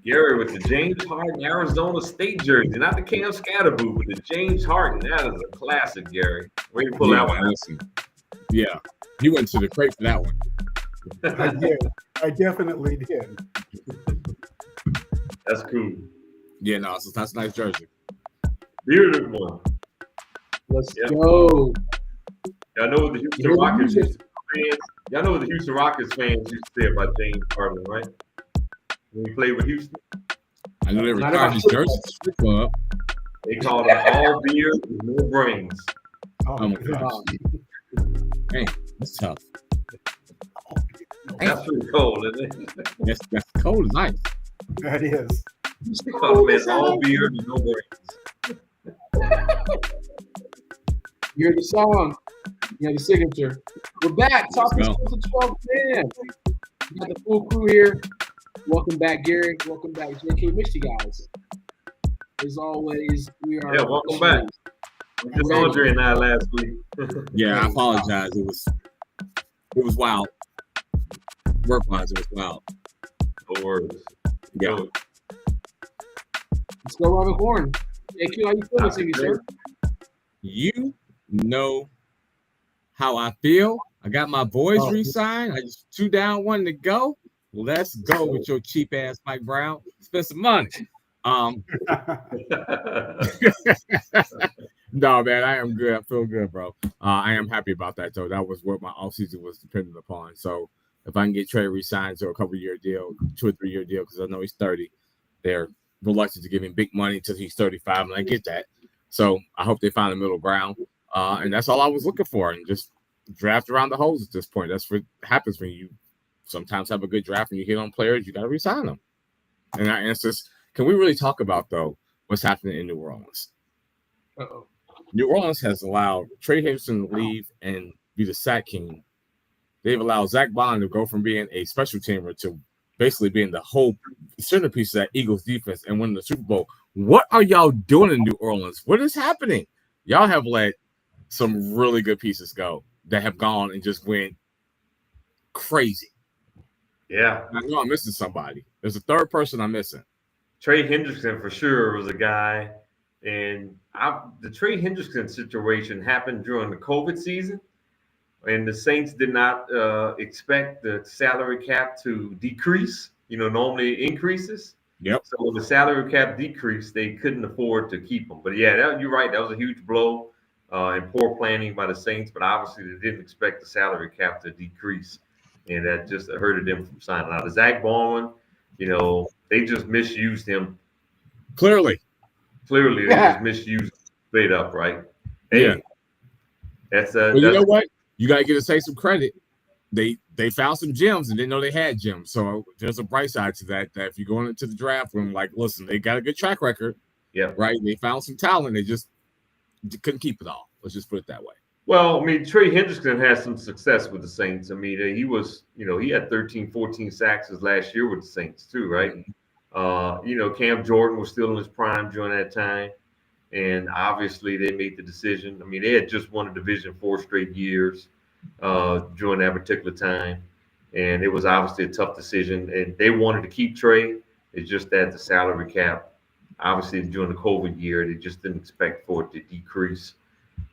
Gary with the James Harden Arizona State jersey, not the Cam Scatterboo, but the James Harden. That is a classic, Gary. Way to pull Yeah, that one out. listen. Yeah, he went to the crate for that one. I did. I definitely did. That's cool. Yeah, no, that's a nice jersey. Beautiful one. Let's Yep. go. Y'all know what the Houston Hear the Rockets music. fans. Y'all know what the Houston Rockets fans used to say about James Harden, right? When he played with Houston, I know they Not retired about his football. jersey at the strip club. they called him all beer with no brains. Oh my gosh. Hey, that's tough. That's pretty cold, isn't it? That's cold as ice. That is. They called him all beer with no brains. You hear the song. You have the signature. We're back. Talking Let's Sports at 12 man. We got the full crew here. Welcome back, Gary. Welcome back, JK. Missed you guys. As always, we are. Yeah, welcome back. Just Andre and I last week. Yeah, I apologize. It was wild. Work-wise, it was wild. No worries. Yeah. Let's go around the horn. JK, how you feeling, singing, sir? You know how I feel. I got my boys Oh. re-signed. I just 2 down, 1 to go. Let's go with your cheap ass Mike Brown. Spend some money. No, man, I am good. I feel good, bro. I am happy about that, though. That was what my offseason was dependent upon. So if I can get Trey re-signed to a couple-year deal, 2 or 3 year deal, because I know he's 30, they're reluctant to give him big money until he's 35, and I get that. So I hope they find a middle ground. And that's all I was looking for. And just draft around the holes at this point. That's what happens when you sometimes have a good draft and you hit on players, you got to re-sign them. And our answers, can we really talk about, though, what's happening in New Orleans? Uh-oh. New Orleans has allowed Trey Henderson to leave and be the sack king. They've allowed Zach Bond to go from being a special teamer to basically being the whole centerpiece of that Eagles defense and winning the Super Bowl. What are y'all doing in New Orleans? What is happening? Y'all have let some really good pieces go that have gone and just went crazy. Yeah. I know I'm missing somebody. There's a third person I'm missing. Trey Hendrickson for sure was a guy. And the Trey Hendrickson situation happened during the COVID season. And the Saints did not expect the salary cap to decrease. Normally it increases. Yep. So when the salary cap decreased, they couldn't afford to keep him. But yeah, you're right. That was a huge blow and poor planning by the Saints. But obviously they didn't expect the salary cap to decrease. And that just hurted them from signing out. Zach Baldwin, they just misused him. Clearly, they just misused him straight up, right? Hey, yeah. That's you know what? You got to give the Saints some credit. They found some gems and didn't know they had gems. So there's a bright side to that. That if you're going into the draft room, like, listen, they got a good track record. Yeah. Right. They found some talent. They just couldn't keep it all. Let's just put it that way. Well, I mean, Trey Hendrickson has some success with the Saints. I mean, he was, he had 13, 14 sacks his last year with the Saints too, right? Cam Jordan was still in his prime during that time. And obviously they made the decision. I mean, they had just won a Division 4 straight years during that particular time. And it was obviously a tough decision. And they wanted to keep Trey. It's just that the salary cap, obviously during the COVID year, they just didn't expect for it to decrease.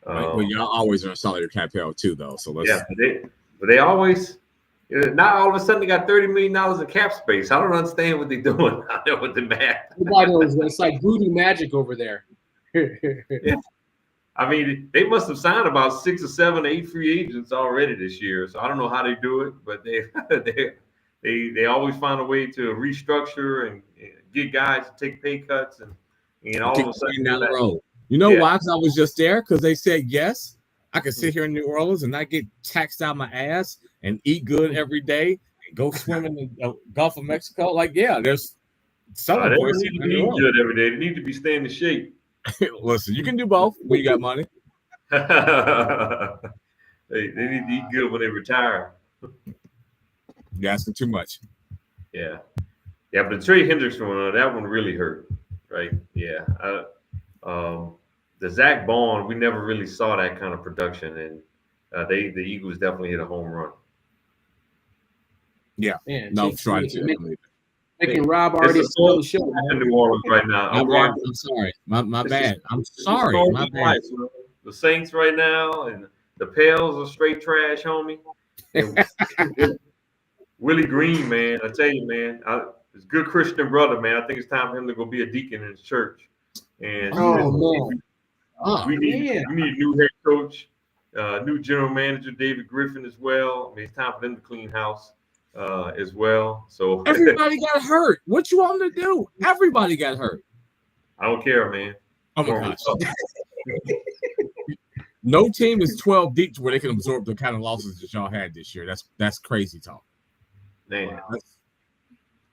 Well, y'all always are a salary cap hell too, though. So let's. Yeah, but they always. Now all of a sudden they got $30 million in cap space. I don't understand what they're doing out there with the math. Everybody knows it's like voodoo magic over there. Yeah. I mean, they must have signed about 6 or 7 or 8 free agents already this year. So I don't know how they do it, but they always find a way to restructure and get guys to take pay cuts and all of a sudden down the road. You know why? Because I was just there because they said yes. I could sit here in New Orleans and not get taxed out my ass and eat good every day and go swimming in the Gulf of Mexico. Like, yeah, there's some they don't need to be eating good every day. They need to be staying in shape. Listen, you can do both when you got money. They need to eat good when they retire. You're asking too much. Yeah, but the Trey Hendrickson one, that one really hurt, right? Yeah. The Zach Bond, we never really saw that kind of production, and the Eagles definitely hit a home run. Yeah, Man, no, trying to. making Rob already sell the show. In New Orleans right now. I'm sorry. My bad. I'm sorry. My bad. The Saints right now and the Pels are straight trash, homie. And Willie Green, man, I tell you, man, he's a good Christian brother, man. I think it's time for him to go be a deacon in his church. And we need a new head coach, new general manager, David Griffin, as well. I mean, it's time for them to clean house as well. So everybody got hurt. What you want to do? Everybody got hurt. I don't care, man. Oh my gosh. No team is 12 deep to where they can absorb the kind of losses that y'all had this year. That's crazy talk. Man,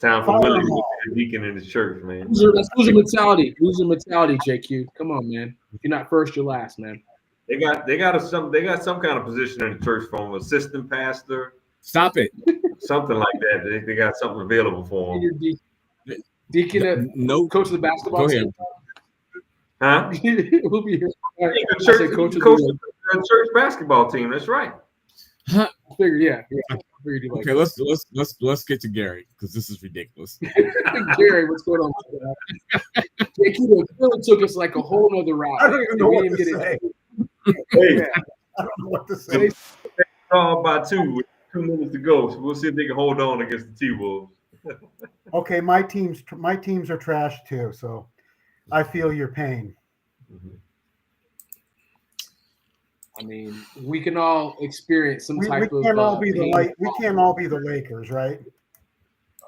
time for Willie to be a deacon in his church, man. That's loser mentality. Loser mentality, JQ. Come on, man. If you're not first, you're last, man. They got some kind of position in the church for him, assistant pastor. Stop it. Something like that. They got something available for him. Deacon, no coach of the basketball team. Huh? We'll be here. Coach of the church basketball team. That's right. I figured, yeah. Okay, let's get to Gary because this is ridiculous. Gary, what's going on? JQ really took us like a whole nother route. I don't even know what to say. Hey, I don't know what to say. By 2 with 2 minutes to go. So we'll see if they can hold on against the T-Wolves. Okay, my teams are trash too, so I feel your pain. Mm-hmm. I mean, we can all experience some type of. We can't all be the Lakers, right?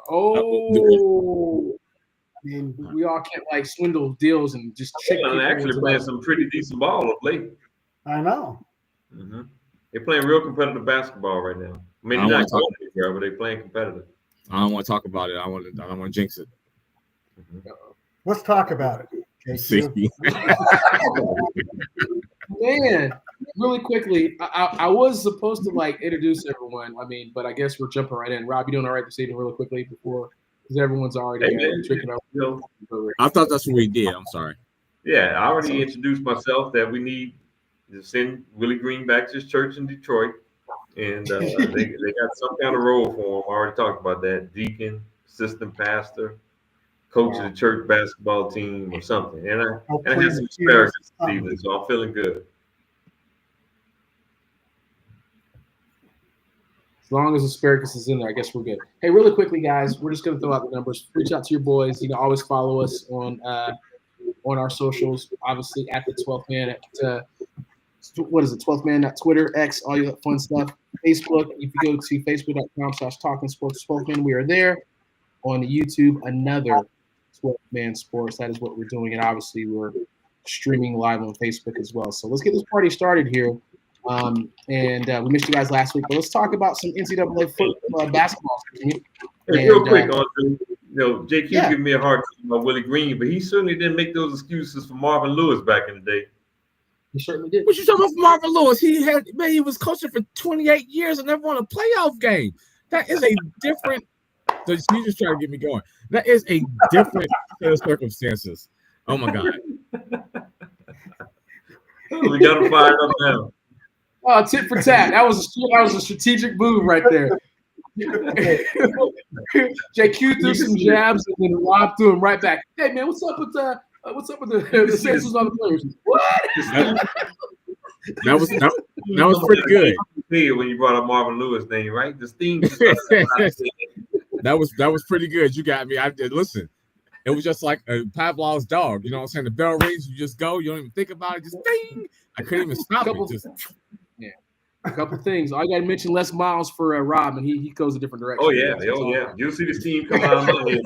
Oh, I mean, we all can't like swindle deals and just trick people. They're actually playing some pretty decent ball of late. I know. Mm-hmm. They're playing real competitive basketball right now. I mean, they're not going anywhere, but they're playing competitive. I don't want to talk about it. I don't want to jinx it. Mm-hmm. Let's talk about it. Man, really quickly, I was supposed to like introduce everyone. I mean, but I guess we're jumping right in. Rob, you doing all right this evening really quickly because everyone's already drinking up. I thought that's what we did. I'm sorry. Yeah, I already introduced myself that we need to send Willie Green back to his church in Detroit. And they got some kind of role for him. I already talked about that. Deacon, assistant pastor, coach of the church basketball team or something. And I had some asparagus this evening, so I'm feeling good. As long as asparagus is in there, I guess we're good. Hey, really quickly, guys, we're just going to throw out the numbers. Reach out to your boys. You can always follow us on our socials, obviously at the 12th Man. What is it? 12th Man, Twitter, X, all your fun stuff. Facebook, if you go to facebook.com/talkingsports12man, we are there. On YouTube, another 12th Man Sports. That is what we're doing. And obviously, we're streaming live on Facebook as well. So let's get this party started here. We missed you guys last week, but let's talk about some NCAA football, basketball. Real quick, JQ giving me a hard time about Willie Green, but he certainly didn't make those excuses for Marvin Lewis back in the day. He certainly did. What you talking about for Marvin Lewis? He was coaching for 28 years and never won a playoff game. That is a different. So you just trying to get me going. That is a different set of circumstances. Oh my God. We got him fired up now. Oh, tit for tat. That was a strategic move right there. JQ threw some jabs and then Rob threw him right back. Hey man, what's up with the senses on the players? What? That was pretty good. When you brought up Marvin Lewis' name, right? This theme. That was pretty good. You got me. I did listen. It was just like a Pavlov's dog. You know what I'm saying? The bell rings, you just go. You don't even think about it. Just ding. I couldn't even stop it. A couple things. I got to mention Les Miles for Rob, and he goes a different direction. Oh yeah. You'll see this team come out of my head.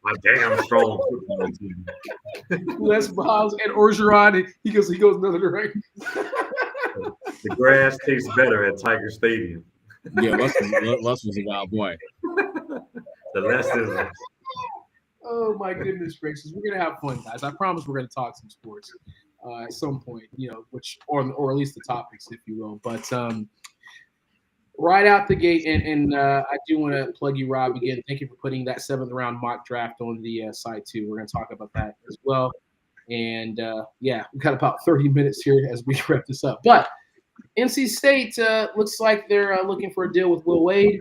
My damn strong football team. Les Miles and Orgeron, and he goes another direction. The grass tastes better at Tiger Stadium. Yeah, Les was a wild boy. The less is less. Oh my goodness gracious, we're gonna have fun, guys. I promise we're gonna talk some sports at some point, which or at least the topics, if you will. But right out the gate, and I do want to plug you, Rob, again. Thank you for putting that 7th round mock draft on the site too. We're gonna talk about that as well. And we've got about 30 minutes here as we wrap this up. But NC State looks like they're looking for a deal with Will Wade.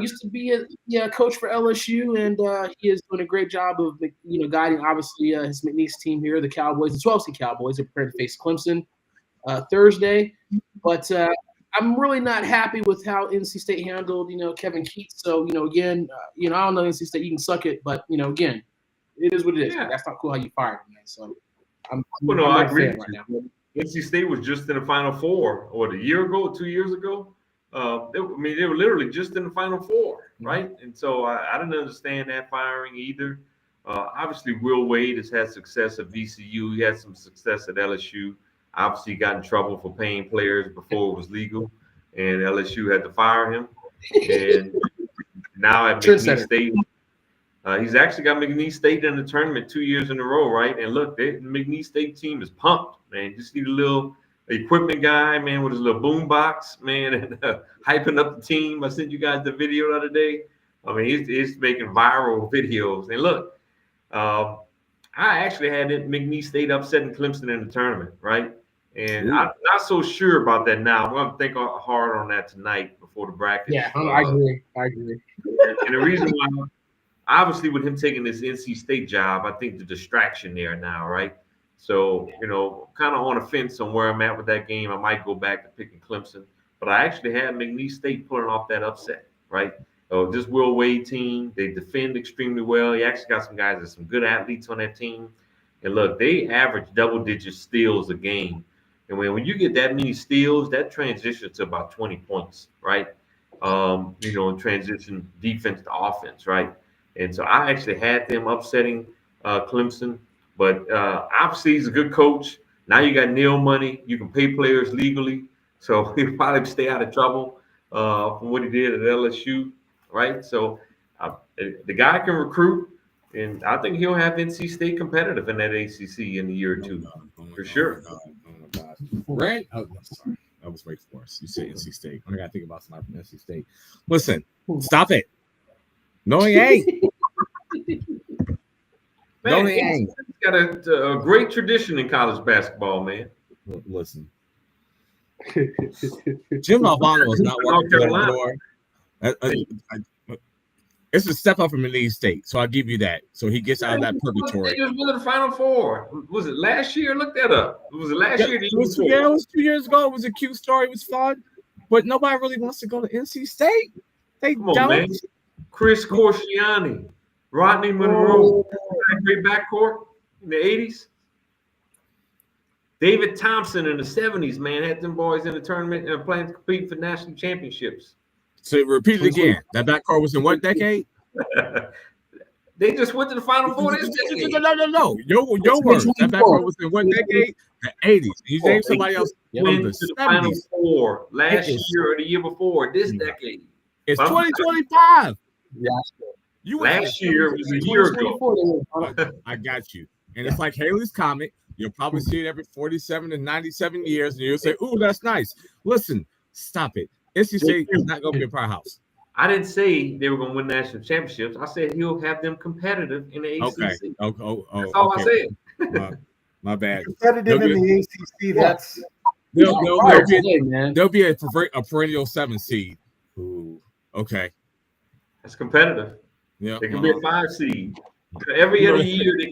Used to be a coach for LSU, and he is doing a great job of guiding obviously his McNeese team here, the Cowboys, the 12 seed Cowboys, are prepared to face Clemson Thursday. But I'm really not happy with how NC State handled Kevin Keats. So again, I don't know, NC State, you can suck it, but again, it is what it is. Yeah. That's not cool how you fired him, man. So I'm I not agree a fan right now. NC State was just in the Final Four, a year ago, 2 years ago. They were literally just in the Final Four, right? And so I didn't understand that firing either. Obviously, Will Wade has had success at VCU. He had some success at LSU. Obviously, he got in trouble for paying players before it was legal, and LSU had to fire him. And now at McNeese State, he's actually got McNeese State in the tournament 2 years in a row, right? And look, the McNeese State team is pumped, man. Just need a little equipment guy, man, with his little boom box, man, and hyping up the team. I sent you guys the video the other day. I mean, he's making viral videos. And look, I actually had McNeese State upsetting Clemson in the tournament, right? And I'm not so sure about that now. I'm going to think hard on that tonight before the bracket. Yeah, I agree. And the reason why, obviously, with him taking this NC State job, I think the distraction there now, right? So, kind of on the fence on where I'm at with that game. I might go back to picking Clemson. But I actually had McNeese State pulling off that upset, right? This Will Wade team, they defend extremely well. He actually got some guys, there's some good athletes on that team. And look, they average double-digit steals a game. And when you get that many steals, that transitions to about 20 points, right? In transition defense to offense, right? And so I actually had them upsetting Clemson. But obviously, he's a good coach. Now you got Neil money. You can pay players legally. So he'll probably stay out of trouble from what he did at LSU, right? So the guy can recruit. And I think he'll have NC State competitive in that ACC in a year or two, for sure. Oh my God. Right? Oh, sorry. I was Wake Forest. You say NC State. I got to think about somebody from NC State. Listen, stop it. No, he ain't. Man, no, he ain't. He's got a great tradition in college basketball, man. Listen. Jim Valvano is not working for the door. It's a step up from McNeese State, so I'll give you that. So he gets out of that purgatory. He just went to the Final Four. Was it last year? Look that up. Was it last year? It was 2 years ago. It was a cute story. It was fun. But nobody really wants to go to NC State. They Come on, don't. man. Chris Corciani, Rodney Monroe, great backcourt in the 80s. David Thompson in the 70s, man, had them boys in the tournament and playing to compete for national championships. So repeat it again. That backcourt was in what decade? They just went to the Final Four this decade. No. Your words. That backcourt was in what decade? The 80s. You name somebody else. Went to the Final Four last year or the year before, this decade. It's 2025. Yeah. Last year was a year ago. I got you. And it's like Haley's Comet. You'll probably see it every 47 to 97 years, and you'll say, ooh, that's nice. Listen, stop it. NC State is not going to be a powerhouse. I didn't say they were going to win national championships. I said he'll have them competitive in the ACC. Okay. That's all I said. My bad. Competitive in the ACC. That's there'll be a perennial 7 seed. Ooh, okay. That's competitive. Yeah, they can be a 5 seed. Every other year they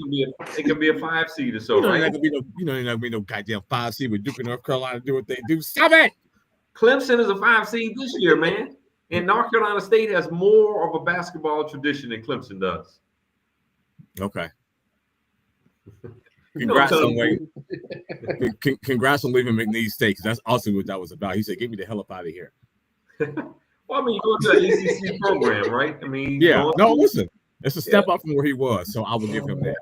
can be a 5 seed or so. They're not gonna be no goddamn 5 seed with Duke and North Carolina do what they do. Stop it. Clemson is a 5 seed this year, man. And North Carolina State has more of a basketball tradition than Clemson does. Okay. Congrats on leaving McNeese State, because that's also what that was about. He said, "Get me the hell up out of here." Well, I mean, you go to an ACC program, right? I mean, listen, it's a step up from where he was, so I will give him that.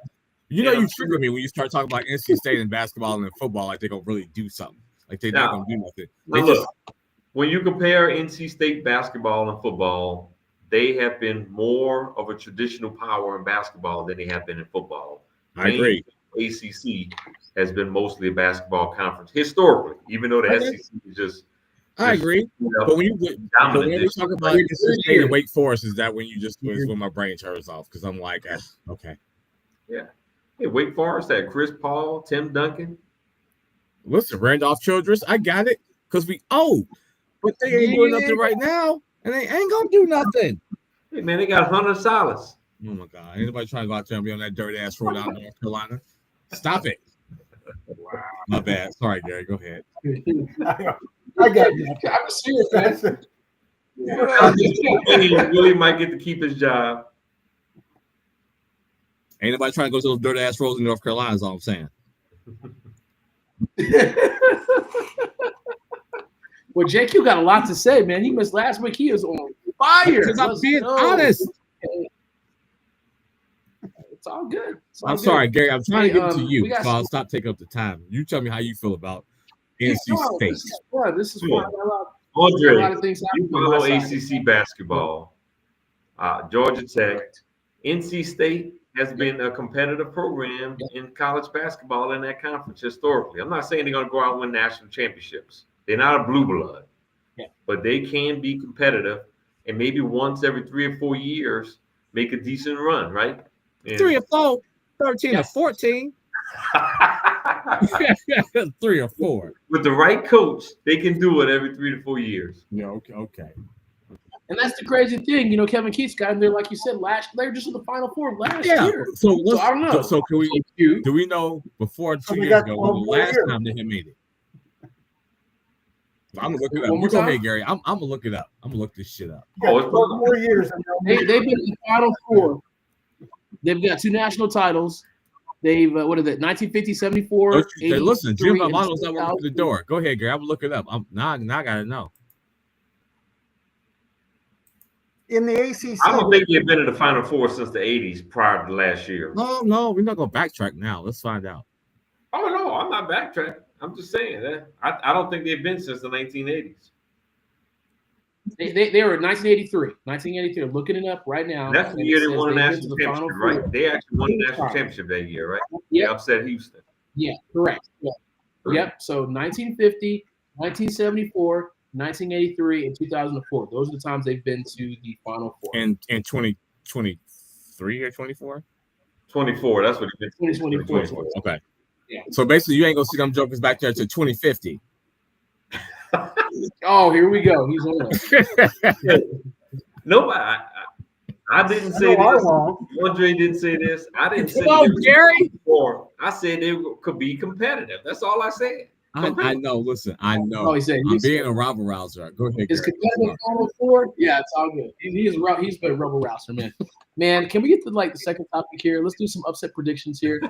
You trigger me when you start talking about NC State and basketball and football like they're gonna really do something, like they're not gonna do nothing. Look, when you compare NC State basketball and football, they have been more of a traditional power in basketball than they have been in football. I agree. ACC has been mostly a basketball conference historically, even though the SEC is just. I agree, but when we talk about NC State and Wake Forest, is that when you just is when my brain turns off, because I'm like, okay. Yeah. Hey, Wake Forest had Chris Paul, Tim Duncan. Listen, Randolph Childress, I got it, because we but they ain't doing nothing right now. and they ain't gonna do nothing. Hey man, they got Hunter Silas. Oh my God! Anybody trying to go out there and be on that dirty ass road out in North Carolina? Stop it! Wow. My bad. Sorry, Gary. Go ahead. I got you. I'm serious, man. Willie might get to keep his job. Ain't nobody trying to go to those dirty ass roads in North Carolina. Is all I'm saying. Well, JQ got a lot to say, man. He missed last week. He is on fire. Because I'm being honest. It's all good. It's all I'm good. sorry, Gary. I'm trying to give it to you. got So I'll stop taking up the time. You tell me how you feel about NC State. This is fun. Andre, a lot of things you follow ACC basketball. Georgia Tech, NC State has been a competitive program in college basketball in that conference historically. I'm not saying they're going to go out and win national championships. They're not a blue blood, but they can be competitive, and maybe once every 3 or 4 years make a decent run, right? And 3 or 4, 13 or 14. 3 or 4. With the right coach, they can do it every 3 to 4 years. Yeah, okay. And that's the crazy thing, Kevin Keats got in there, like you said, they're just in the Final Four last year. So I don't know. So can we? Do we know before 2 years ago when the last time they had made it? I'm gonna look it up. You go ahead, Gary. I'm gonna look it up. I'm gonna look this shit up. It's 12 more years. They've been in the Final Four. They've got 2 national titles. They've 1950, 74. Listen, Jim Mamano's not working the door. Go ahead, Gary. I'm gonna look it up. Now I gotta know. In the ACC, I don't think they've been in the Final Four since the 80s prior to last year. No, we're not gonna backtrack now. Let's find out. Oh no, I'm not backtracking. I'm just saying that I don't think they've been since the 1980s. They were in 1983. 1983. I'm looking it up right now. That's the year they won a national championship, right? They actually won the national championship that year, right? Yeah. They upset Houston. Yeah, correct. Yeah. Yep. So 1950, 1974, 1983, and 2004. Those are the times they've been to the Final Four. And 2023 or 24? 24. That's what it is. 2024. Okay. Yeah. So basically, you ain't gonna see them jokers back there to 2050. Oh, here we go. He's on it. No, I didn't say this. Andre didn't say this. I didn't say Gary. Before. I said they could be competitive. That's all I said. I know. Listen, I know. Oh, he said I'm being a rabble rouser. Go ahead. Is competitive Final Four? Yeah, it's all good. He's been a rubber rouser, man. Man, can we get to the second topic here? Let's do some upset predictions here.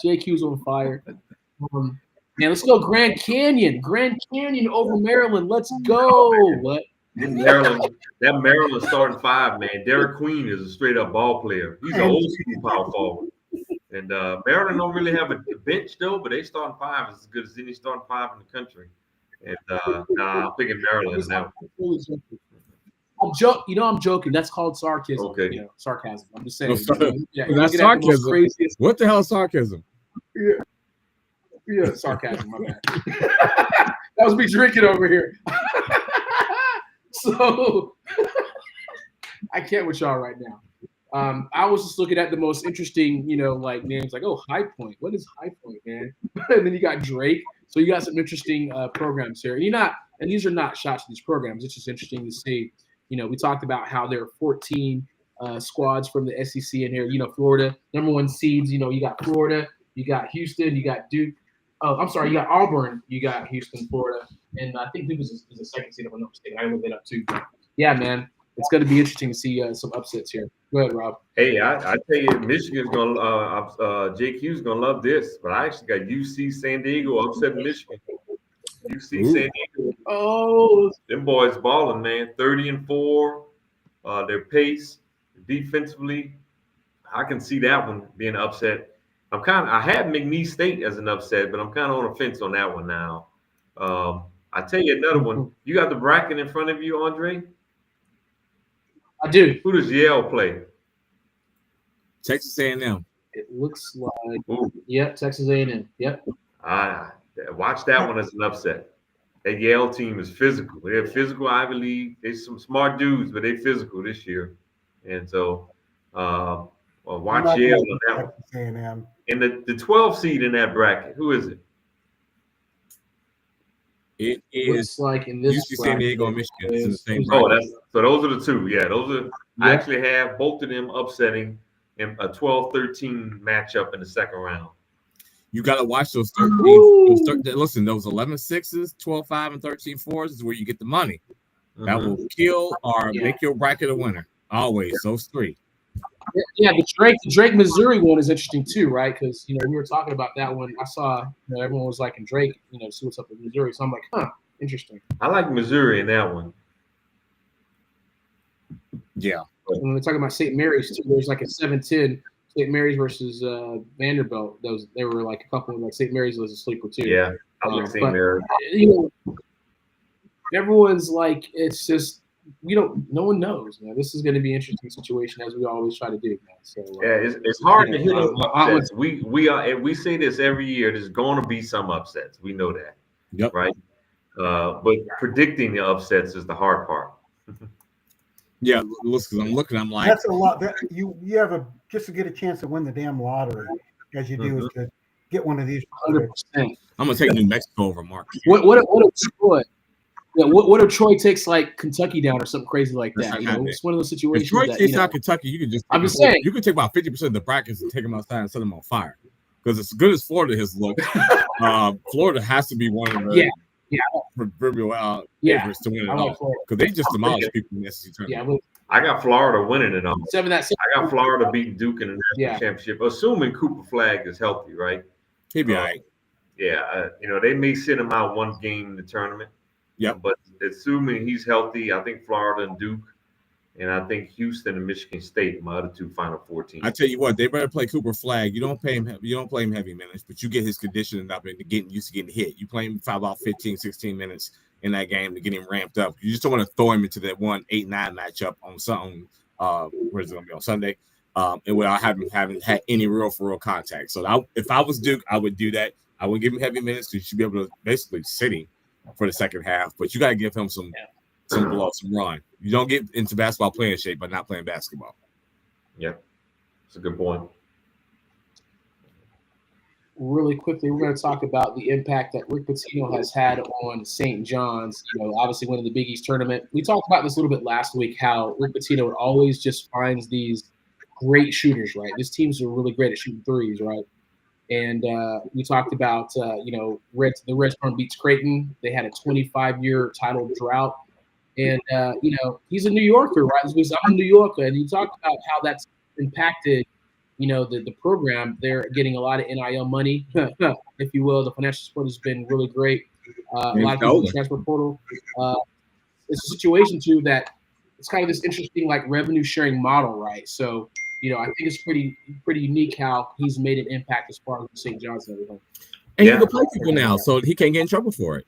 JQ's on fire. Man, let's go Grand Canyon. Grand Canyon over Maryland. Let's go. What? That Maryland starting 5, man. Derek Queen is a straight up ball player. He's an old school power forward. And Maryland don't really have a bench though, but they starting 5 is as good as any starting 5 in the country. And I'm picking Maryland now. I'm joking. That's called sarcasm. Okay. Sarcasm. I'm just saying. That's sarcasm. What the hell is sarcasm? Yeah, sarcasm. My bad. That was me drinking over here. So I can't with y'all right now. I was just looking at the most interesting, names like, High Point. What is High Point, man? And then you got Drake. So you got some interesting programs here. And these are not shots at these programs. It's just interesting to see. We talked about how there are 14 squads from the SEC in here. Florida, number 1 seeds. You got Florida, you got Houston, you got Duke. Oh, I'm sorry, you got Auburn, you got Houston, Florida, and I think Duke is a second seed if I'm not mistaken. I looked it up too. But yeah, man, it's going to be interesting to see some upsets here. Go ahead, Rob. Hey, I tell you, Michigan's going to JQ's going to love this, but I actually got UC San Diego upsetting Michigan. UC San Diego. Oh, them boys balling, man. 30-4. Their pace defensively, I can see that one being an upset. I had McNeese State as an upset, but I'm kind of on the fence on that one now. I tell you another one. You got the bracket in front of you, Andre? I do. Who does Yale play? Texas A&M. It looks like. Yep, Texas A&M. Yep. Watch that one as an upset. That Yale team is physical. They're physical Ivy League. They're some smart dudes, but they're physical this year. And so watch Yale on that one. A&M. And the 12 seed in that bracket, who is it? It is looks like in this UC San Diego and bracket Michigan. It's in the same Oh, bracket. those are the two. Yeah, those are. I Yeah. actually have both of them upsetting in a 12-13 matchup in the second round. You got to watch those 13. Listen, those 11-6s, 12-5, and 13-4s is where you get the money. That will kill or make your bracket a winner. Always those three. Yeah, the Drake Missouri one is interesting too, right? Because we were talking about that one. I saw everyone was like in Drake, see what's up with Missouri. So I'm like, interesting. I like Missouri in that one. Yeah. When we're talking about St. Mary's too, there's like a 7-10 St. Mary's versus Vanderbilt. They were like a couple of like St. Mary's was a sleeper too. Yeah, I like St. Mary's. Everyone's like, it's just no one knows, man. This is going to be an interesting situation as we always try to do, man. So it's hard to hit upsets. We say this every year. There's going to be some upsets. We know that. Yep. Right. But predicting the upsets is the hard part. Yeah, listen, I'm looking. I'm like, that's a lot. That you have just to get a chance to win the damn lottery, as you do, is to get one of these. 100%. I'm gonna take New Mexico over Mark. What if Troy? Yeah, what if Troy takes like Kentucky down or something crazy like that? It's one of those situations. If Troy that, takes out Kentucky, you can just. I'm just saying. You can take about 50% of the brackets and take them outside and set them on fire. Because as good as Florida has looked, Florida has to be one of the proverbial favorites to win it all. Because they just demolished people in the SEC tournament. I got Florida winning it all. I got Florida beating Duke in the national championship, assuming Cooper Flag is healthy, right? He'd be all right. Yeah, they may sit him out one game in the tournament. Yeah, but assuming he's healthy, I think Florida and Duke, and I think Houston and Michigan State, my other two Final Four teams. I tell you what, they better play Cooper Flag. You don't play him heavy minutes, but you get his conditioning up and getting used to getting hit. You play him for about 15, 16 minutes in that game to get him ramped up. You just don't want to throw him into that 1-8-9 matchup on something. Where is it going to be on Sunday? And without having had any real for real contact. So if I was Duke, I would do that. I would give him heavy minutes because you should be able to basically sit him for the second half, but you got to give him some blow, some run. You don't get into basketball playing shape by not playing basketball. Yeah, that's a good point. Really quickly, we're going to talk about the impact that Rick Pitino has had on St. John's. Obviously winning the Big East tournament. We talked about this a little bit last week. How Rick Pitino always just finds these great shooters. Right, these teams are really great at shooting threes. Right. And we talked about, the Red Storm beats Creighton. They had a 25-year title drought. And, he's a New Yorker, right? I'm a New Yorker. And you talked about how that's impacted, the program. They're getting a lot of NIL money, if you will. The financial support has been really great. A lot of people in the transfer portal. It's a situation, too, that it's kind of this interesting, revenue sharing model, right? So, I think it's pretty unique how he's made an impact as far as St. John's and everything. And you can play people now, so he can't get in trouble for it.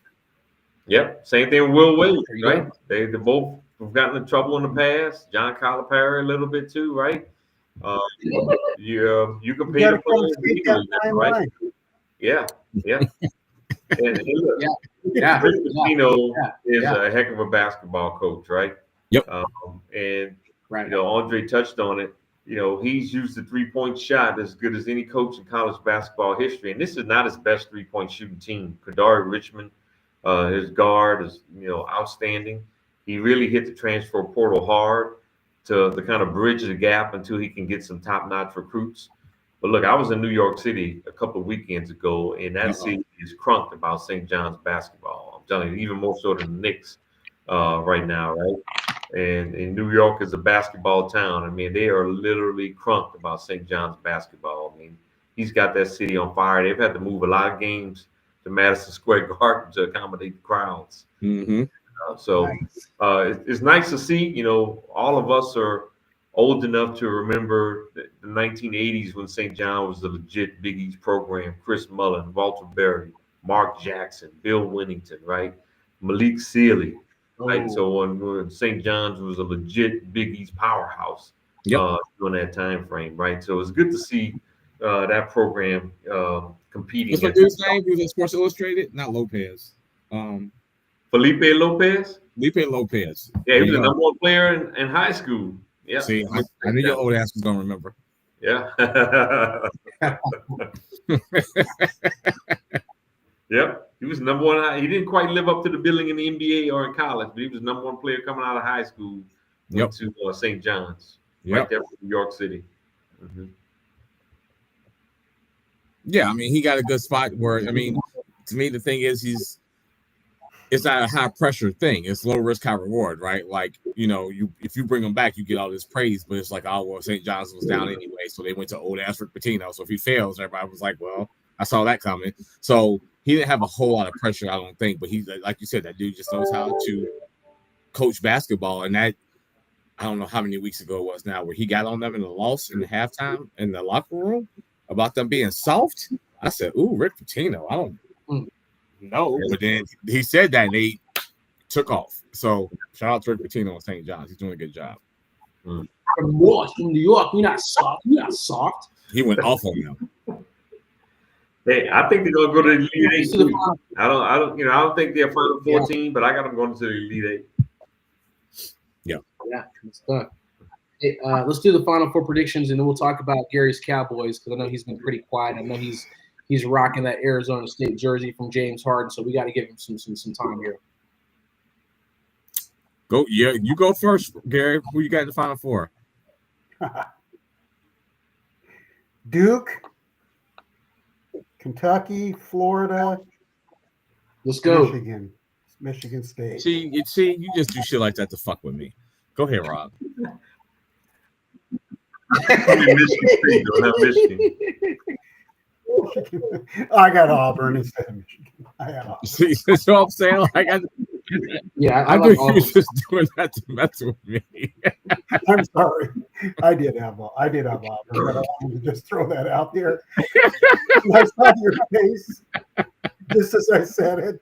Yep. Same thing with Will Wade, right? They both have gotten in trouble in the past. John Calipari a little bit too, right? You can pay the players legally, right? Yeah. And look, Rick Pitino is a heck of a basketball coach, right? Yep. And Andre touched on it. He's used the three-point shot as good as any coach in college basketball history. And this is not his best three-point shooting team. Kadari Richmond, his guard is, outstanding. He really hit the transfer portal hard to kind of bridge the gap until he can get some top-notch recruits. But look, I was in New York City a couple of weekends ago, and that city is crunked about St. John's basketball. I'm telling you, even more so than the Knicks right now, right? And New York is a basketball town. I mean, they are literally crunked about St. John's basketball. I mean, he's got that city on fire. They've had to move a lot of games to Madison Square Garden to accommodate the crowds. Mm-hmm. It's nice to see. All of us are old enough to remember the 1980s when St. John was a legit Big East program. Chris Mullen, Walter Berry, Mark Jackson, Bill Winnington, right? Malik Sealy. Right, so when St. John's was a legit Big East powerhouse during that time frame, right? So it's good to see that program competing. What's my dude's name? He was at Sports Illustrated, not Lopez. Felipe Lopez. Felipe Lopez. Yeah, he was the number one player in high school. Yeah. See, I knew your old ass was gonna remember. Yeah. Yep. He was number one. He didn't quite live up to the billing in the NBA or in college, but he was number one player coming out of high school. Went to St. John's, right there from New York City. Mm-hmm. Yeah, I mean, he got a good spot where, I mean, to me, the thing is it's not a high pressure thing. It's low risk, high reward, right? Like, you know, if you bring him back, you get all this praise, but it's like, oh, well, St. John's was down anyway, so they went to old ass Rick Pitino. So if he fails, everybody was like, well, I saw that coming. So he didn't have a whole lot of pressure, I don't think, but he's like you said, that dude just knows how to coach basketball. And that, I don't know how many weeks ago it was now, where he got on them in the loss in the halftime in the locker room about them being soft. I said, ooh, Rick Pitino, I don't know. But then he said that and they took off. So shout out to Rick Pitino and St. John's. He's doing a good job. From New York, we're not soft. We're not soft. He went off on them. Hey, I think they're gonna go to the Elite Eight. I don't think they're Final 14, but I got them going to the Elite Eight. Yeah, it's done. Hey, let's do the Final Four predictions, and then we'll talk about Gary's Cowboys, because I know he's been pretty quiet. I know he's rocking that Arizona State jersey from James Harden, so we got to give him some time here. Go, yeah, you go first, Gary. Who you got in the Final Four? Duke, Kentucky, Florida. Let's go. Michigan State. See, you just do shit like that to fuck with me. Go ahead, Rob. Michigan State, not Michigan. I got Auburn instead of Michigan. See, that's what I'm saying. Like, I knew you were just doing that to mess with me. I'm sorry. I did have Auburn, but I wanted to just throw that out there. I saw your face just as I said it.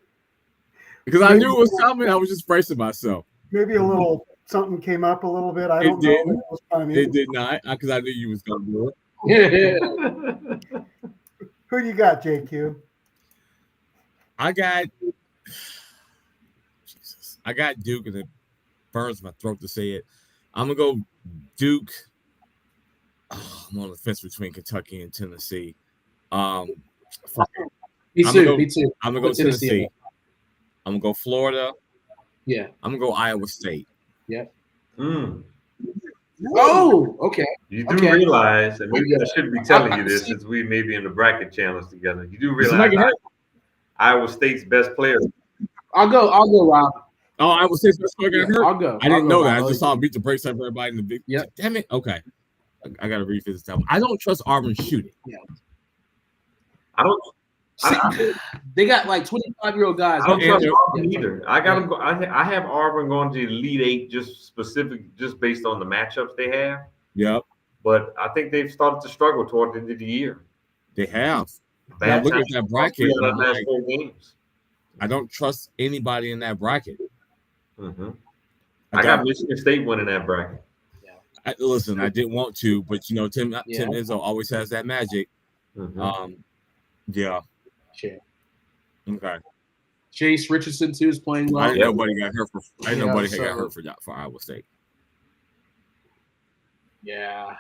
Because I knew it was coming. I was just bracing myself. Maybe a little something came up a little bit. I don't know. It was funny. It did not, because I knew you was going to do it. Who you got, JQ? I got Duke, and it burns my throat to say it. I'm gonna go Duke. Oh, I'm on the fence between Kentucky and Tennessee. Me too. I'm gonna go Tennessee. I'm gonna go Florida. Yeah. I'm gonna go Iowa State. Yeah. Mm. Oh, okay. You do realize, and maybe I shouldn't be telling you this since we may be in the bracket challenge together. You do realize Iowa State's best player. I'll go, Rob. Oh, Iowa State's best player got hurt? I'll go. I didn't know that. I just saw him beat the brakes on everybody in the big. Yeah. Damn it. Okay. I got to revisit that one. I don't trust Auburn shooting. Yeah. I don't. They got like 25-year-old guys. I don't trust Auburn either. I got them. I have Auburn going to the Elite Eight just based on the matchups they have. Yep. But I think they've started to struggle toward the end of the year. They have. Now look at that bracket. Last 4 games. I don't trust anybody in that bracket. Mm-hmm. I got Michigan State winning that bracket. Listen, I didn't want to, but Tim Izzo always has that magic. Mm-hmm. Yeah. Sure. Okay. Chase Richardson too is playing well. Nobody got hurt for Iowa State. Yeah.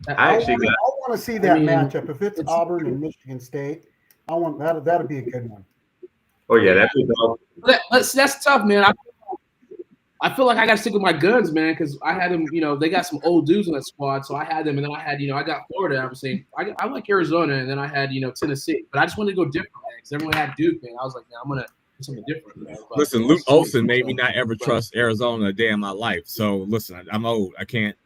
I want to see that matchup. If it's Auburn and Michigan State, I want that'd be a good one. Oh yeah, that'd be dope. That's tough, man. I feel like I got to stick with my guns, man, because I had them. They got some old dudes in that squad, so I had them, and then I had, I got Florida. Obviously, I like Arizona, and then I had, Tennessee. But I just wanted to go different, man, because everyone had Duke, man. I was like, I'm gonna do something different, man. But listen, Luke Olson made me not ever trust Arizona a day in my life. So listen, I'm old. I can't.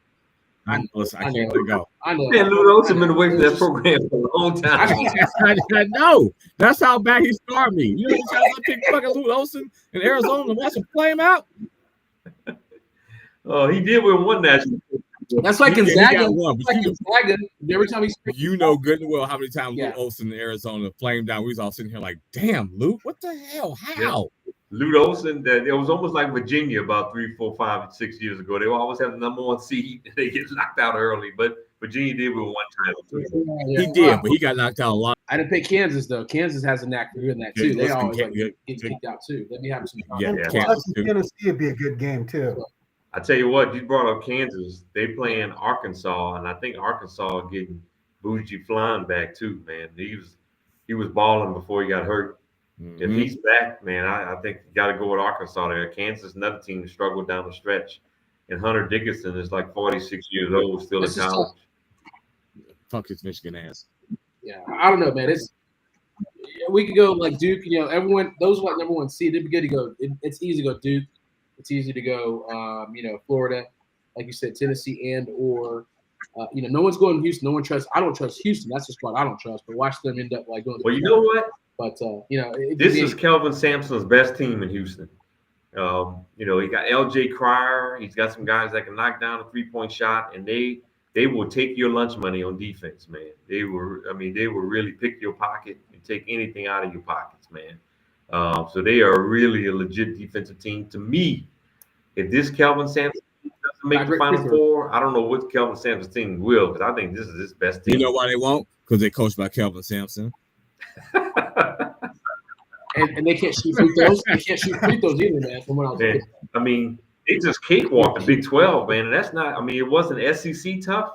I can't let it go. I know. Man, Luke Olson been away from that program for a long time. I know. That's how bad he scarred me. You know how I picked fucking Luke Olson in Arizona and watch him play him out? Oh, he did win one national. That's like Gonzaga. Every time you know good and well how many times Luke Olson in Arizona flamed down. We was all sitting here like, damn, Luke, what the hell? How? Yeah. Luke Olson, it was almost like Virginia about 3, 4, 5, 6 years ago. They always have the number 1 seed and they get knocked out early. But Virginia did win one time. He did, but he got knocked out a lot. I didn't pick Kansas though. Kansas has a knack for doing that too. They always get kicked out too. Let me have some. Tennessee would be a good game too. I tell you what, you brought up Kansas. They playing Arkansas, and I think Arkansas getting Bougie Flan back too, man. He was balling before he got hurt. If he's back, man, I think you got to go with Arkansas there. Kansas, another team that struggled down the stretch. And Hunter Dickinson is like 46 years old, still in college. Fuck his Michigan ass. Yeah, I don't know, man. We could go like Duke. You know, everyone, those like number one seed, it'd be good to go. It's easy to go Duke. It's easy to go, Florida, like you said, Tennessee or no one's going to Houston. No one trusts. I don't trust Houston. That's the squad I don't trust. But watch them end up like going. Well, you know what? But this is Kelvin Sampson's best team in Houston. He got L.J. Cryer. He's got some guys that can knock down a 3-point shot, and they will take your lunch money on defense, man. They will really pick your pocket and take anything out of your pockets, man. So they are really a legit defensive team. To me, if this Kelvin Sampson doesn't make the Final Four, I don't know what Kelvin Sampson's team will, because I think this is his best team. You know why they won't? Because they're coached by Kelvin Sampson. and they can't shoot free throws. They can't shoot free throws either, man. From what I was saying. I mean, they just cakewalked the Big 12, man. And that's not. I mean, it wasn't SEC tough,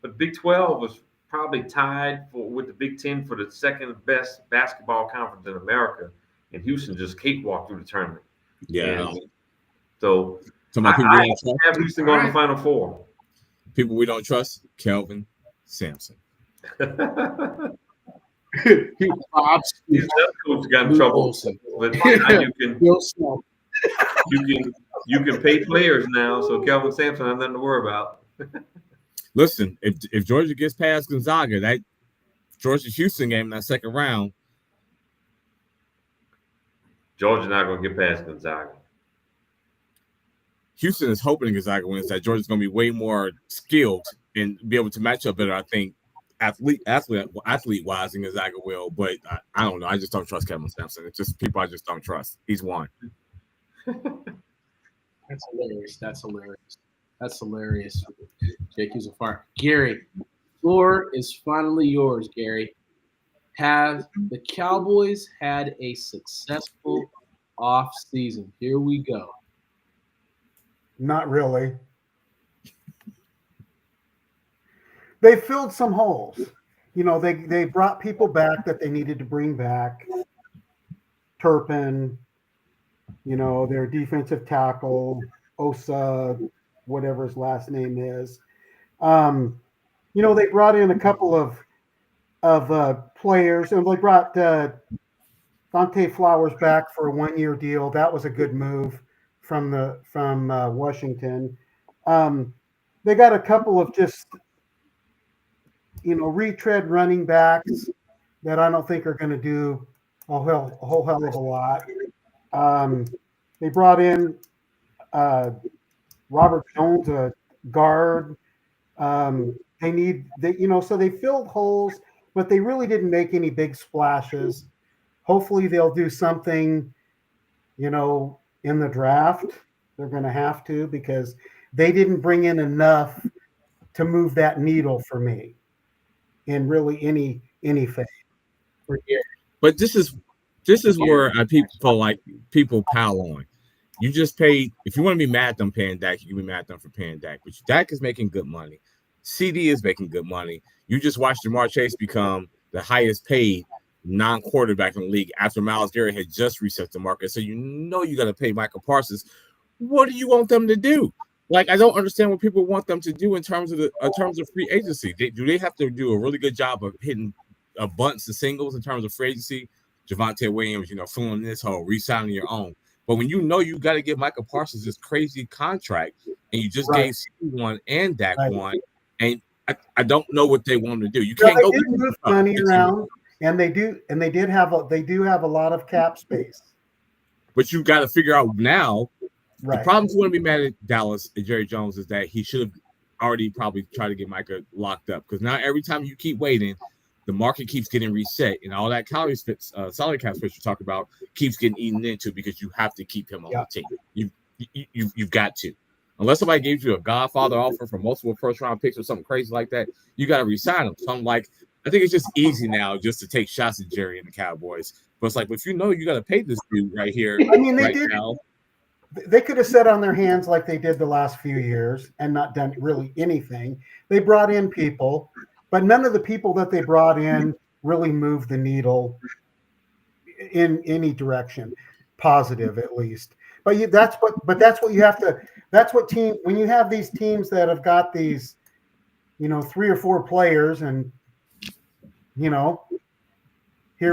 but Big 12 was probably tied with the Big 10 for the second best basketball conference in America. And Houston just cakewalked through the tournament. Yeah. And so I have Houston going to the Final Four. People we don't trust, Kelvin Sampson. These other coaches got in trouble, but now you can pay players now. So Kelvin Sampson has nothing to worry about. Listen, if Georgia gets past Gonzaga, that Georgia-Houston game in that second round, Georgia's not going to get past Gonzaga. Houston is hoping Gonzaga wins. That Georgia's going to be way more skilled and be able to match up better. I think. Athlete-wise, and Gonzaga will, but I don't know. I just don't trust Kelvin Sampson. It's just people I just don't trust. He's one. That's hilarious. Jake, he's a fire. Gary, floor is finally yours, Gary. Have the Cowboys had a successful off season? Here we go. Not really. They filled some holes. They brought people back that they needed to bring back. Turpin, their defensive tackle, Osa, whatever his last name is. They brought in a couple of players, and they brought Dante Flowers back for a 1-year deal. That was a good move from Washington. They got a couple of just retread running backs that I don't think are going to do a whole hell of a lot. They brought in Robert Jones, a guard. So they filled holes, but they really didn't make any big splashes. Hopefully they'll do something, in the draft. They're going to have to, because they didn't bring in enough to move that needle for me in really any phase. But this is where people pile on. You just paid. If you want to be mad at them paying Dak, you can be mad at them for paying Dak. But Dak is making good money. CD is making good money. You just watched Jamar Chase become the highest paid non-quarterback in the league after Myles Garrett had just reset the market. So you got to pay Michael Parsons. What do you want them to do? Like, I don't understand what people want them to do in terms of free agency. Do they have to do a really good job of hitting a bunch of singles in terms of free agency? Javonte Williams, filling this hole, re-signing your own. But when you got to give Michael Parsons this crazy contract, and you just gave one and Dak one, and I don't know what they want to do. You can't go move money around, and they do have a lot of cap space. But you got to figure out now. Right. The problem if you want to be mad at Dallas and Jerry Jones is that he should have already probably tried to get Micah locked up, because now every time you keep waiting, the market keeps getting reset, and all that salary cap space you talk about keeps getting eaten into, because you have to keep him on the team. You've got to, unless somebody gives you a Godfather offer for multiple first-round picks or something crazy like that, you got to resign him. So I think it's just easy now just to take shots at Jerry and the Cowboys, but it's like, if you got to pay this dude right here. I mean, they could have sat on their hands like they did the last few years and not done really anything. They brought in people, but none of the people that they brought in really moved the needle in any direction, positive at least. But that's what you have to. That's what when you have these teams that have got these, 3 or 4 players, and here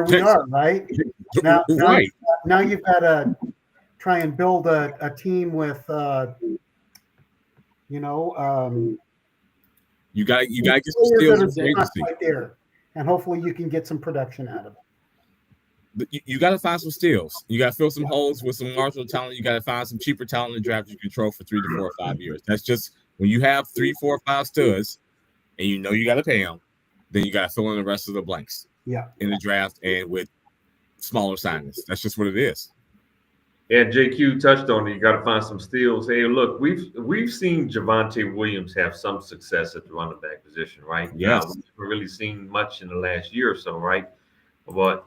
we are, right? Now, right. Now you've got to try and build a team with, you got to get some steals in right there, and hopefully you can get some production out of it. You got to find some steals. You got to fill some holes with some marginal talent. You got to find some cheaper talent in the draft you control for 3 to 4 or 5 years. That's just when you have 3, 4, 5 studs, and you got to pay them. Then you got to fill in the rest of the blanks. In the draft and with smaller signings. That's just what it is. And JQ touched on it. You got to find some steals. Hey, look, we've seen Javonte Williams have some success at the running back position, right? Yes. Now, we haven't really seen much in the last year or so, right? But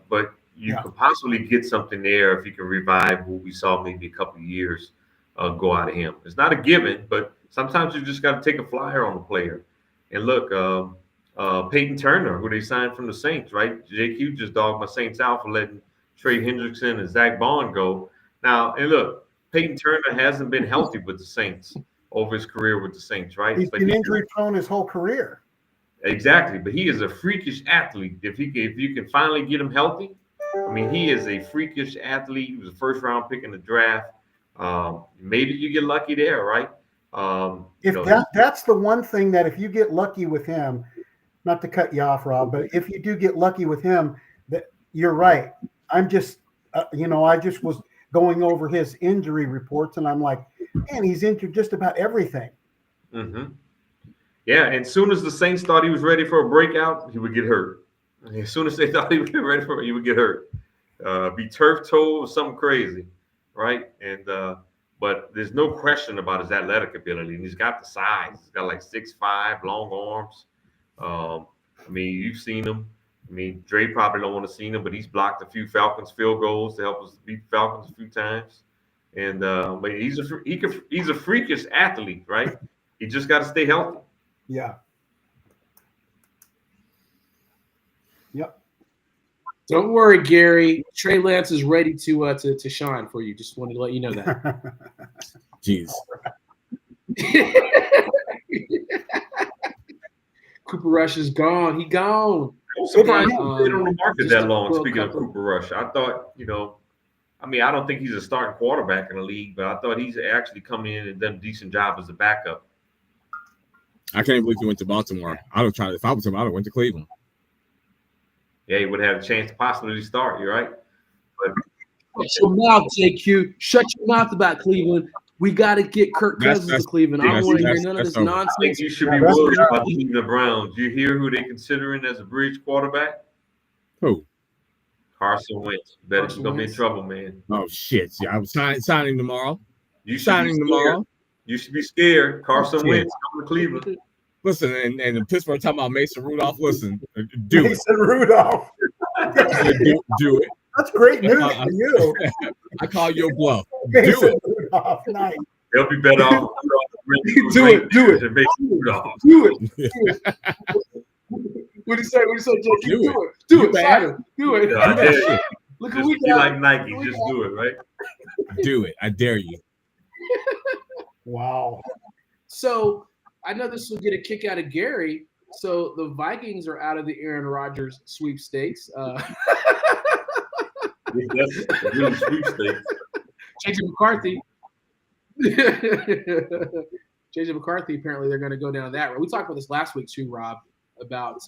you could possibly get something there if you can revive what we saw maybe a couple of years go out of him. It's not a given, but sometimes you just got to take a flyer on the player. And look, Peyton Turner, who they signed from the Saints, right? JQ just dogged my Saints out for letting Trey Hendrickson and Zach Bond go. Now, and look, Peyton Turner hasn't been healthy with the Saints over his career with the Saints, right? He's been injury prone his whole career. Exactly, but he is a freakish athlete. If you can finally get him healthy, I mean, he is a freakish athlete. He was a first-round pick in the draft. Maybe you get lucky there, right? That's the one thing that if you get lucky with him, not to cut you off, Rob, but if you do get lucky with him, that you're right. I'm just, I just was going over his injury reports, and I'm like, man, he's injured just about everything. Mm-hmm. Yeah, and as soon as the Saints thought he was ready for a breakout, he would get hurt. As soon as they thought he was ready for it, he would get hurt. Be turf toe or something crazy, right? And but there's no question about his athletic ability. And he's got the size. He's got like 6'5", long arms. I mean, you've seen him. I mean, Dre probably don't want to see him, but he's blocked a few Falcons field goals to help us beat Falcons a few times. And but he's a freakish athlete, right? He just got to stay healthy. Yeah. Yep. Don't worry, Gary. Trey Lance is ready to shine for you. Just wanted to let you know that. Jeez. Cooper Rush is gone. He gone. I'm surprised he stayed on the market that long. Speaking of Cooper Rush, I thought, I mean, I don't think he's a starting quarterback in the league, but I thought he's actually come in and done a decent job as a backup. I can't believe he went to Baltimore. I would try. If I was him, I would have went to Cleveland. Yeah, he would have a chance to possibly start. You're right. But shut your mouth, JQ. Shut your mouth about Cleveland. We got to get Kirk Cousins to Cleveland. I don't want to hear none of this nonsense. I think you should be worried about the Browns. You hear who they're considering as a bridge quarterback? Who? Carson Wentz. Better he's gonna be in trouble, man. Oh shit! Yeah, I was signing tomorrow. You signing tomorrow? You should be scared. Carson Wentz coming to Cleveland. Listen, and the Pittsburgh talking about Mason Rudolph. Listen, do Mason Rudolph. do it. That's great news for you. I call your bluff. Mason Do it. Rudolph. Nice. They'll be better off. Do it. Do it. What do you say? JQ? Do it. Do it. Yeah, Look just who we be got. like Nike. Just do it, right? Do it. I dare you. Wow. So I know this will get a kick out of Gary. So the Vikings are out of the Aaron Rodgers sweepstakes. That's really sweepstakes. JJ McCarthy. JJ McCarthy, apparently they're going to go down that road. We talked about this last week too, Rob, about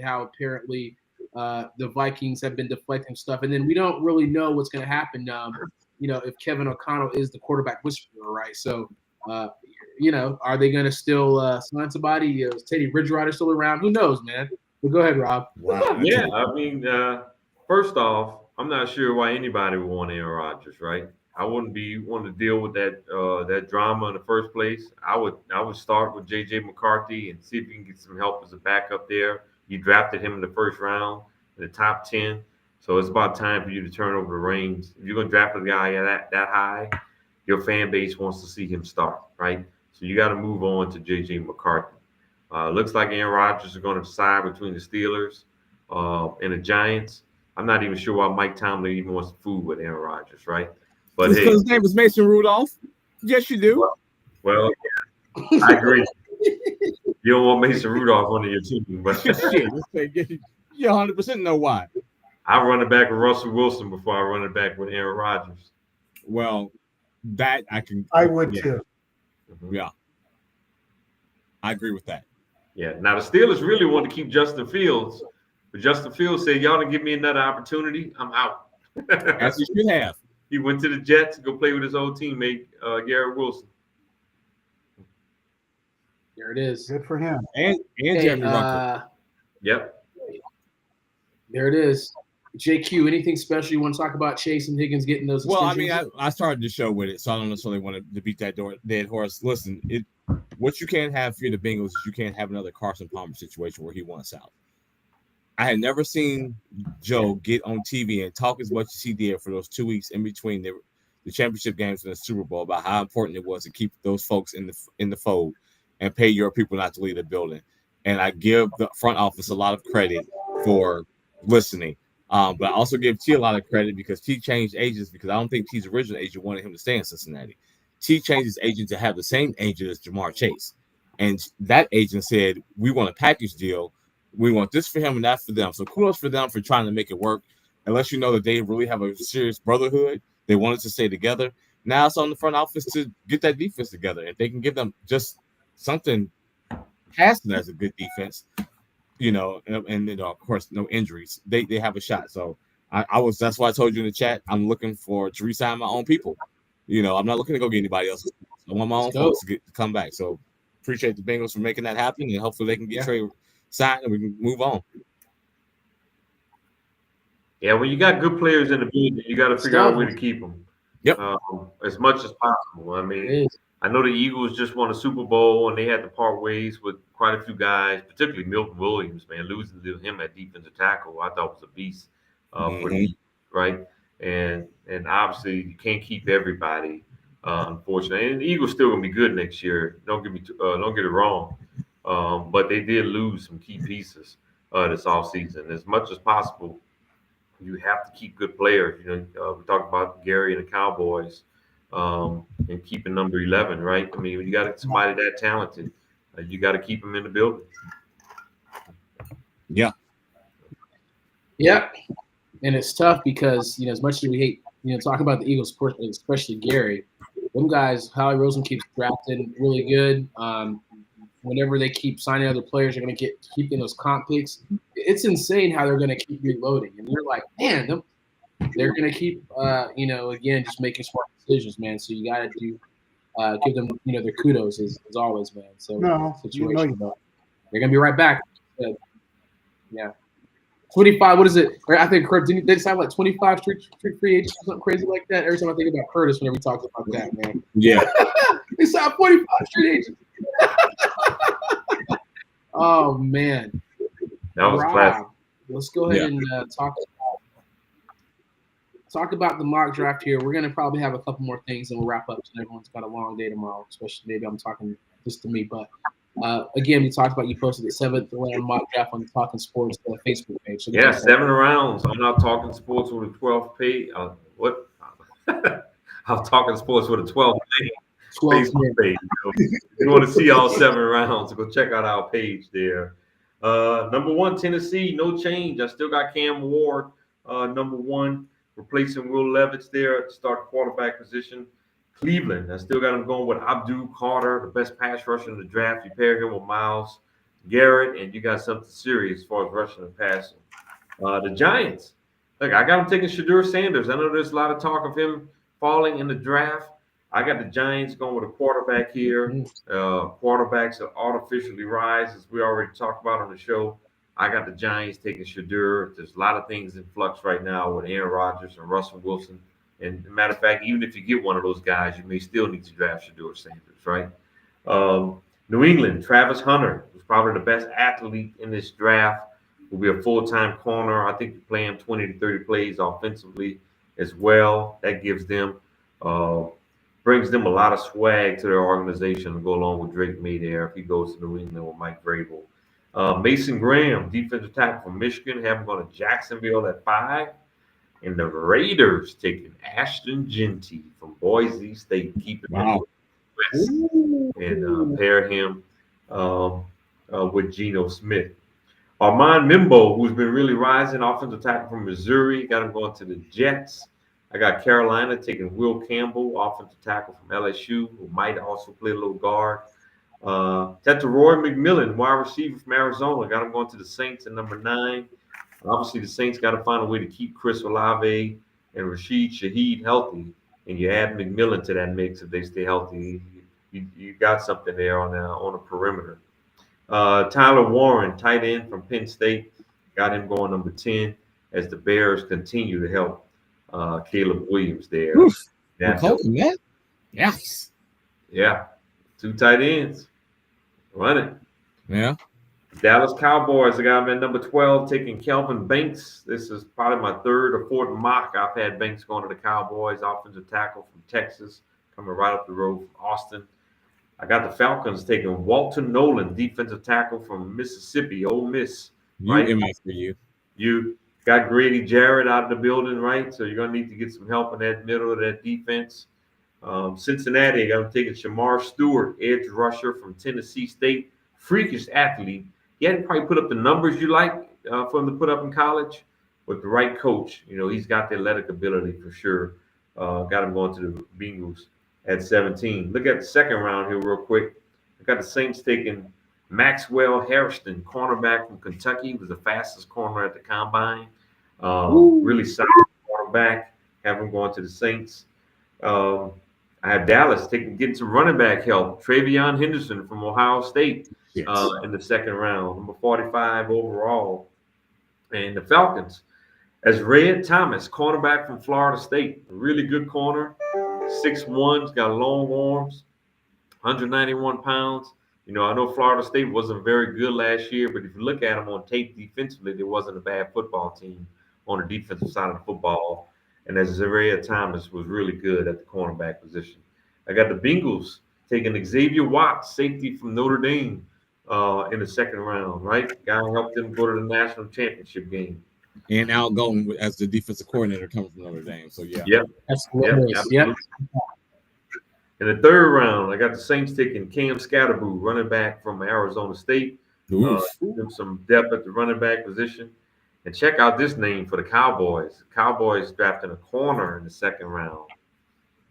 how apparently the Vikings have been deflecting stuff. And then we don't really know what's going to happen, if Kevin O'Connell is the quarterback whisperer, right? So, are they going to still sign somebody? Is Teddy Bridgewater still around? Who knows, man? But go ahead, Rob. Wow. Yeah, I mean, first off, I'm not sure why anybody would want Aaron Rodgers, right? I wouldn't be wanting to deal with that drama in the first place. I would start with JJ McCarthy and see if you can get some help as a backup there. You drafted him in the first round, in the top 10. So it's about time for you to turn over the reins. If you're going to draft a guy that high, your fan base wants to see him start, right? So you got to move on to JJ McCarthy. Looks like Aaron Rodgers is going to decide between the Steelers and the Giants. I'm not even sure why Mike Tomlin even wants to fool with Aaron Rodgers, right? But It's hey, because his name is Mason Rudolph. Yes, you do. well, I agree. You don't want Mason Rudolph on your team, but Shit, you 100% know why. I run it back with Russell Wilson before I run it back with Aaron Rodgers. Well, that I would too. Mm-hmm. Yeah, I agree with that. Yeah. Now the Steelers really want to keep Justin Fields, but Justin Fields said, "Y'all didn't give me another opportunity. I'm out." As you should have. He went to the Jets to go play with his old teammate Garrett Wilson. There it is. Good for him. And Jeremy Ruckert. Yep. There it is. JQ, anything special you want to talk about Chase and Higgins getting those Well, I extensions? mean, I started the show with it, so I don't necessarily want to beat that dead horse. Listen, what you can't have for the Bengals is you can't have another Carson Palmer situation where he wants out. I had never seen Joe get on TV and talk as much as he did for those 2 weeks in between the championship games and the Super Bowl about how important it was to keep those folks in the fold and pay your people not to leave the building. And I give the front office a lot of credit for listening. But I also give T a lot of credit because T changed agents because I don't think T's original agent wanted him to stay in Cincinnati. T changed his agent to have the same agent as Jamar Chase. And that agent said, we want a package deal. We want this for him and that for them. So kudos for them for trying to make it work. Unless you know that they really have a serious brotherhood. They wanted to stay together. Now it's on the front office to get that defense together. If they can give them just something passing as a good defense, and of course, no injuries, they have a shot. So that's why I told you in the chat, I'm looking to re-sign my own people. I'm not looking to go get anybody else. I want my own folks to come back. So appreciate the Bengals for making that happen, and hopefully they can get Trey signed and we can move on. Yeah, when you got good players in the building, you got to figure out a way to keep them. Yep. As much as possible. I mean, I know the Eagles just won a Super Bowl and they had to part ways with quite a few guys, particularly Milton Williams, man. Losing him at defensive tackle, I thought was a beast for the Eagles, right? And obviously you can't keep everybody, unfortunately. And the Eagles still gonna be good next year. Don't get it wrong. But they did lose some key pieces this offseason. As much as possible, you have to keep good players. We talked about Gary and the Cowboys. And keeping number 11, right? I mean, when you got somebody that talented, you got to keep them in the building. Yeah. Yep. And it's tough because, as much as we hate, talking about the Eagles, especially Gary, them guys, Howie Roseman keeps drafting really good. Whenever they keep signing other players, they're going to keep getting those comp picks. It's insane how they're going to keep reloading. And you're like, man, they're going to keep, again, just making smart decisions, man. So you got to give them, their kudos as always, man. So situation, but they're going to be right back. Yeah. 25, what is it? I think Kurt, didn't they sign like 25 street free agents or something crazy like that? Every time I think about Curtis whenever we talk about that, man. Yeah. They signed 45 street agents. Oh, man. That was classic. Let's go ahead and talk about the mock draft here. We're going to probably have a couple more things and we'll wrap up. So everyone's got a long day tomorrow, especially maybe I'm talking just to me. But again, we talked about you posted the 7th round mock draft on the Talking Sports Facebook page. So 7 rounds. I'm not talking sports with a 12th page. What? I'm talking sports with a 12th page. Facebook page. If you want to see all 7 rounds, go check out our page there. Number 1, Tennessee, no change. I still got Cam Ward, number 1, replacing Will Levis there to start the quarterback position. Cleveland, I still got him going with Abdul Carter, the best pass rusher in the draft. You pair him with Myles Garrett, and you got something serious as far as rushing and passing. The Giants, look, I got him taking Shedeur Sanders. I know there's a lot of talk of him falling in the draft. I got the Giants going with a quarterback here. Quarterbacks that artificially rise, as we already talked about on the show. I got the Giants taking Shedeur. There's a lot of things in flux right now with Aaron Rodgers and Russell Wilson. And as a matter of fact, even if you get one of those guys, you may still need to draft Shedeur Sanders, right? New England, Travis Hunter, who's probably the best athlete in this draft, will be a full-time corner. I think you play him 20 to 30 plays offensively as well. That gives them brings them a lot of swag to their organization to go along with Drake May there if he goes to New England with Mike Vrabel. Mason Graham, defensive tackle from Michigan, have him going to Jacksonville at 5. And the Raiders taking Ashton Genty from Boise State, keeping him west, and pair him with Geno Smith. Armand Mimbo, who's been really rising, offensive tackle from Missouri, got him going to the Jets. I got Carolina taking Will Campbell, offensive tackle from LSU, who might also play a little guard. Roy McMillan, wide receiver from Arizona, got him going to the Saints at number 9. Obviously, the Saints got to find a way to keep Chris Olave and Rashid Shaheed healthy, and you add McMillan to that mix if they stay healthy. You got something there on the perimeter. Tyler Warren, tight end from Penn State, got him going number 10 as the Bears continue to help Caleb Williams there. Yes. Yeah. 2 tight ends. Run it. Yeah. Dallas Cowboys, I got him at number 12, taking Kelvin Banks. This is probably my 3rd or 4th mock. I've had Banks going to the Cowboys, offensive tackle from Texas, coming right up the road from Austin. I got the Falcons taking Walter Nolan, defensive tackle from Mississippi, Ole Miss. Right? You got Grady Jarrett out of the building, right? So you're going to need to get some help in that middle of that defense. Cincinnati, I got him taking Shamar Stewart, edge rusher from Tennessee State, freakish athlete. He hadn't probably put up the numbers you like for him to put up in college. With the right coach, he's got the athletic ability for sure. Got him going to the Bengals at 17. Look at the second round here real quick. I got the Saints taking Maxwell Hairston, cornerback from Kentucky. He was the fastest corner at the combine. Really solid cornerback. Have him going to the Saints. I have Dallas getting some running back help. Travion Henderson from Ohio State in the second round, number 45 overall. And the Falcons, as Red Thomas, cornerback from Florida State, a really good corner, 6'1", 's got long arms, 191 pounds. I know Florida State wasn't very good last year, but if you look at them on tape defensively, there wasn't a bad football team on the defensive side of the football. And as Zaria Thomas was really good at the cornerback position. I got the Bengals taking Xavier Watts, safety from Notre Dame, in the second round, right? Guy who helped them go to the national championship game. And Al Golden as the defensive coordinator coming from Notre Dame. So, yeah. Yep. Absolutely. Yep. In the third round, I got the Saints taking Cam Scatterboo, running back from Arizona State. Them some depth at the running back position. And check out this name for the Cowboys. Cowboys drafting a corner in the second round.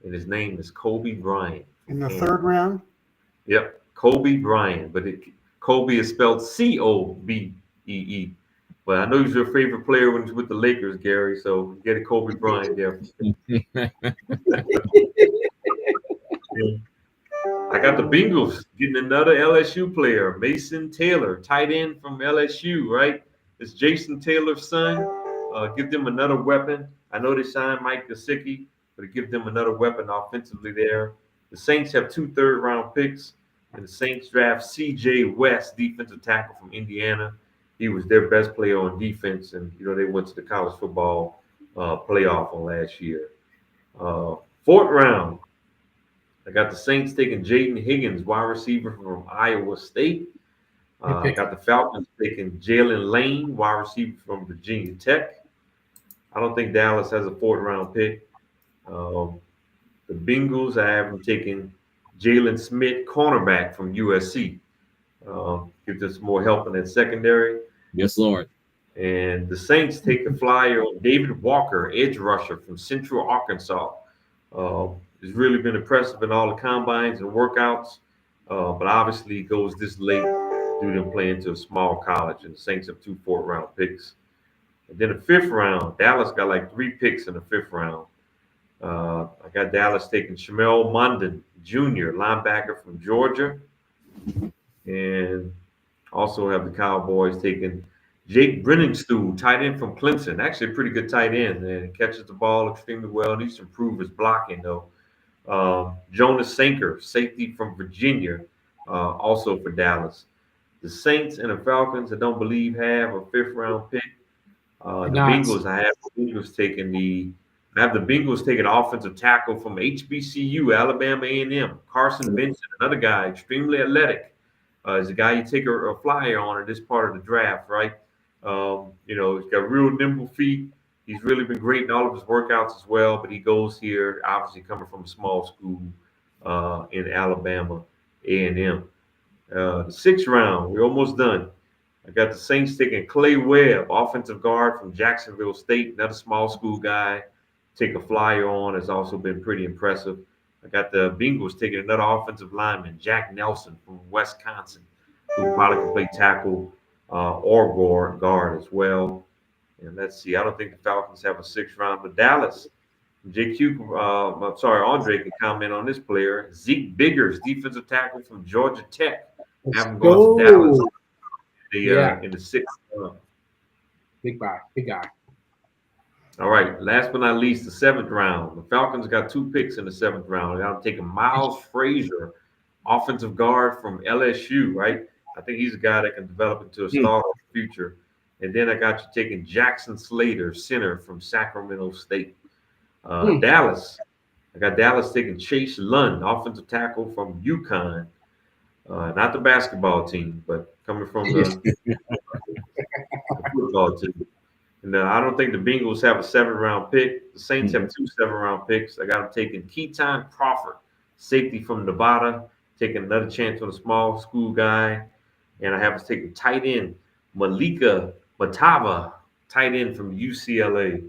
And his name is Kobe Bryant. In the third round? Yep. Kobe Bryant. But Kobe is spelled Cobee. But I know he's your favorite player when he's with the Lakers, Gary. So get a Kobe Bryant there. I got the Bengals getting another LSU player, Mason Taylor, tight end from LSU, right? It's Jason Taylor's son. Give them another weapon. I know they signed Mike Gesicki, but give them another weapon offensively there. The Saints have 2 third-round picks, and the Saints draft C.J. West, defensive tackle from Indiana. He was their best player on defense, and they went to the college football playoff on last year. Fourth round, I got the Saints taking Jaden Higgins, wide receiver from Iowa State. I got the Falcons taking Jalen Lane, wide receiver from Virginia Tech. I don't think Dallas has a 4th round pick. The Bengals, I have them taking Jalen Smith, cornerback from USC. Give them some more help in that secondary. Yes, Lord. And the Saints take the flyer on David Walker, edge rusher from Central Arkansas. He's really been impressive in all the combines and workouts, but obviously he goes this late due to him playing to a small college, and the Saints have 2 4th-round picks. And then the 5th round, Dallas got like 3 picks in the 5th round. I got Dallas taking Shamel Mondon Jr., linebacker from Georgia, and also have the Cowboys taking Jake Brenningstool, tight end from Clemson. Actually a pretty good tight end, and catches the ball extremely well. Needs to improve his blocking, though. Jonas Sanker, safety from Virginia, also for Dallas. The Saints and the Falcons, I don't believe, have a 5th-round pick. The Bengals, I have the Bengals taking offensive tackle from HBCU, Alabama A&M. Carson Benson, another guy, extremely athletic. He's a guy you take a flyer on in this part of the draft, right? He's got real nimble feet. He's really been great in all of his workouts as well. But he goes here, obviously coming from a small school in Alabama, A&M. The sixth round, we're almost done. I got the Saints taking Clay Webb, offensive guard from Jacksonville State, another small school guy. Take a flyer on has also been pretty impressive. I got the Bengals taking another offensive lineman, Jack Nelson from Wisconsin, who probably can play tackle or guard as well. And let's see, I don't think the Falcons have a sixth round, but Dallas, Andre can comment on this player. Zeke Biggers, defensive tackle from Georgia Tech, having gone to Dallas in the sixth round. Big guy. All right, last but not least, the seventh round. The Falcons got 2 picks in the seventh round. I'm taking Miles Frazier, offensive guard from LSU, right? I think he's a guy that can develop into a star in the future. And then I got you taking Jackson Slater, center from Sacramento State. Dallas, I got Dallas taking Chase Lund, offensive tackle from UConn. Not the basketball team, but coming from the football team. And I don't think the Bengals have a 7th-round pick. The Saints have 2 7th-round picks. I got them taking Keaton Crawford, safety from Nevada, taking another chance on a small school guy. And I have us taking tight end Malika Matava, tight end from UCLA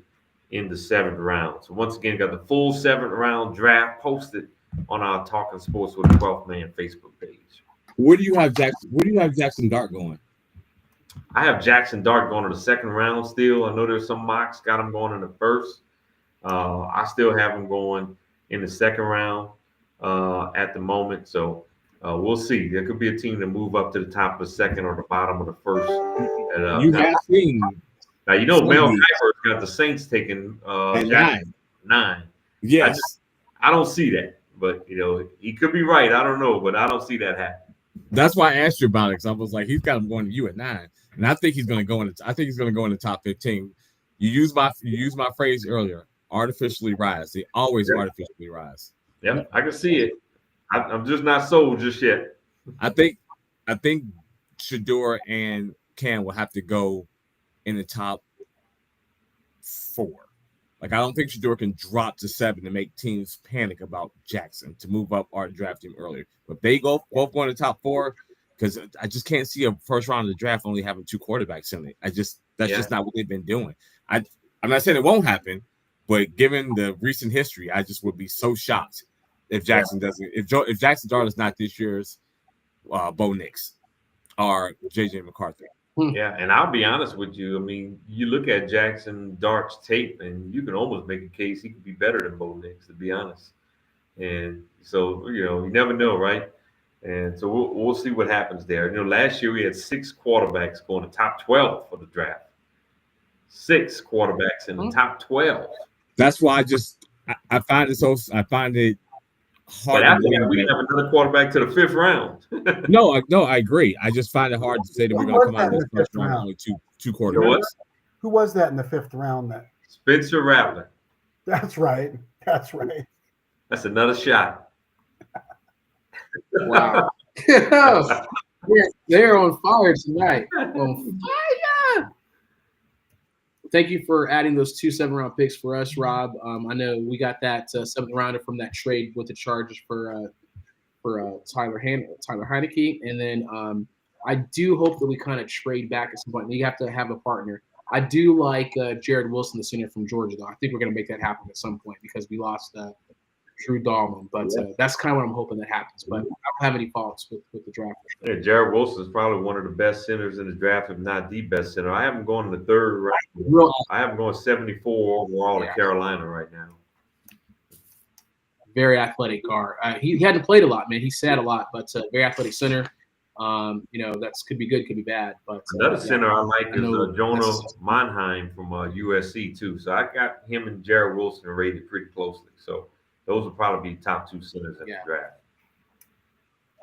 in the 7th round. So once again, got the full 7th-round draft posted on our Talking Sports with the 12th Man Facebook page. Where do you have Jackson Dart going? I have Jackson Dart going to the 2nd round still. I know there's some mocks got him going in the 1st. I still have him going in the 2nd round at the moment. So we'll see. There could be a team that move up to the top of the 2nd or the bottom of the 1st. You have seen. Now, Mel Kiper's got the Saints taking Jackson 9. Yes. I don't see that. But, he could be right. I don't know. But I don't see that happen. That's why I asked you about it, because I was like, he's got him going to you at 9. And I think he's going to go in. I think he's going to go in the top 15. You used my phrase earlier. Artificially rise. They always artificially rise. Yeah, I can see it. I'm just not sold just yet. I think Shador and Cam will have to go in the top 4. Like, I don't think Shador can drop to 7 to make teams panic about Jackson to move up or draft him earlier. But they both go in the top 4, because I just can't see a first round of the draft only having 2 quarterbacks in it. That's just not what they've been doing. I'm not saying it won't happen, but given the recent history, I just would be so shocked if Jackson doesn't. If Jackson Dart is not this year's Bo Nix or JJ McCarthy. Yeah, and I'll be honest with you. I mean, you look at Jackson Dart's tape, and you can almost make a case he could be better than Bo Nix, to be honest. And so, you never know, right? And so we'll see what happens there. Last year we had 6 quarterbacks going to top 12 for the draft. 6 quarterbacks in the top 12. That's why I find it hard. But after that, we have another quarterback to the 5th round. No, I agree. I just find it hard to say that we're going to come out of this first round only two quarterbacks. Who was that in the 5th round then? Spencer Rattler. That's right. That's another shot. Wow. They're on fire tonight. On fire. Thank you for adding those 2 7th-round picks for us, Rob. I know we got that 7th rounder from that trade with the Chargers for Tyler Heineke, and then I do hope that we kind of trade back at some point. You have to have a partner. I do like Jared Wilson, the center from Georgia, though. I think we're going to make that happen at some point because we lost Drew Dahlman, but that's kind of what I'm hoping that happens. But I don't have any faults with the draft. Yeah, Jared Wilson is probably one of the best centers in the draft, if not the best center. I have him going in the 3rd round. I have him going 74 overall to Carolina right now. Very athletic guard. He hadn't played a lot, man. He sat a lot, but very athletic center. That's could be good, could be bad. But another center I like is Jonah Monheim from USC too. So I got him and Jared Wilson rated pretty closely. So those will probably be top 2 centers in the draft.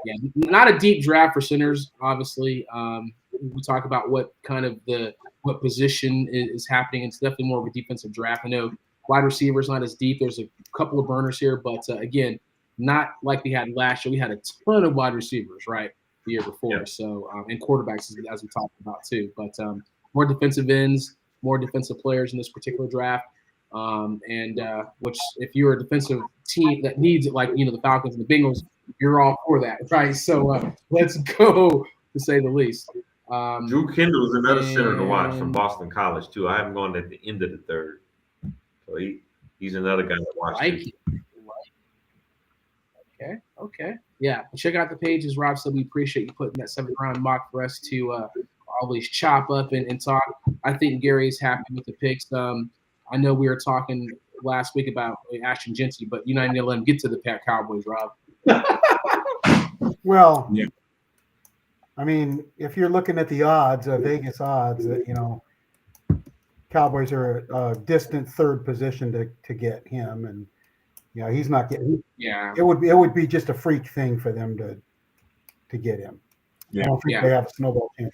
Yeah, not a deep draft for centers, obviously. We talk about what position is happening. It's definitely more of a defensive draft. I know wide receivers not as deep. There's a couple of burners here, but again, not like we had last year. We had a ton of wide receivers, right? the year before. So, and quarterbacks, as we talked about too. But more defensive ends, more defensive players in this particular draft. Which, if you're a defensive team that needs it, like the Falcons and the Bengals, you're all for that, right? So let's go, to say the least. Drew Kendall is another center to watch from Boston College too. I haven't gone at the end of the third, so he's another guy to watch. Okay. Yeah. Check out the pages, Rob said. We appreciate you putting that 7th round mock for us to always chop up and talk. I think Gary is happy with the picks. I know we were talking last week about Ashton Jeanty, but you need to let him get to the Cowboys, Rob. Well, yeah. I mean, if you're looking at the odds, Vegas odds, that Cowboys are a distant third position to get him, and he's not getting. Yeah, it would be just a freak thing for them to get him. Yeah. I don't think they have a snowball chance.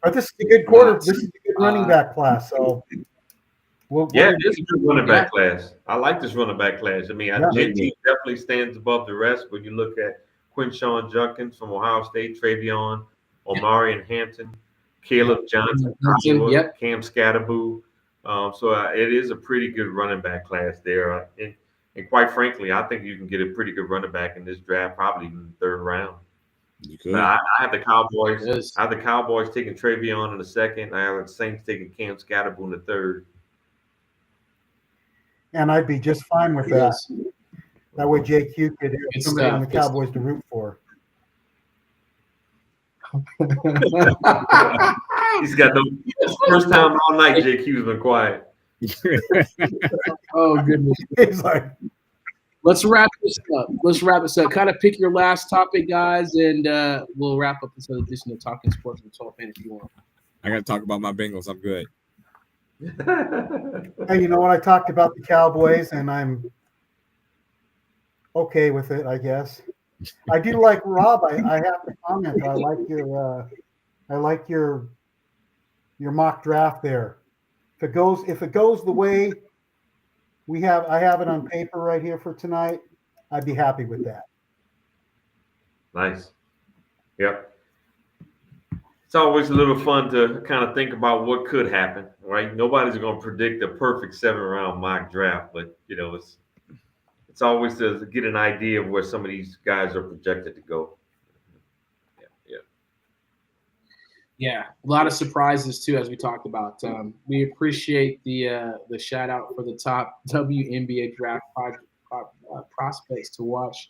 But this is a good This is a good running back class. So, it's a good running back class. I like this running back class. I mean, JT definitely stands above the rest. When you look at Quinshawn Judkins from Ohio State, Travion, Omari and Hampton, Caleb Johnson, Cam Scatterboo. So it is a pretty good running back class there. And quite frankly, I think you can get a pretty good running back in this draft, probably in the 3rd round. You could. I have the Cowboys. I have the Cowboys taking Travion in the 2nd. I have the Saints taking Cam Scatterboo in the 3rd. And I'd be just fine with that. That way, JQ could have somebody on the Cowboys to root for. He's got first time all night. JQ's been quiet. Oh goodness! He's like, let's wrap this up. Kind of pick your last topic, guys, and we'll wrap up this edition of Talking Sports with 12 Fan if you want. I got to talk about my Bengals. I'm good. Hey, you know what? I talked about the Cowboys, and I'm okay with it, I guess. I do like Rob. I have to comment. I like your mock draft there. If it goes the way I have it on paper right here for tonight, I'd be happy with that. Nice. Yep. It's always a little fun to kind of think about what could happen, right? Nobody's going to predict a perfect 7th-round mock draft, but it's always to get an idea of where some of these guys are projected to go. Yeah, a lot of surprises too, as we talked about. We appreciate the shout out for the top WNBA draft prospects to watch.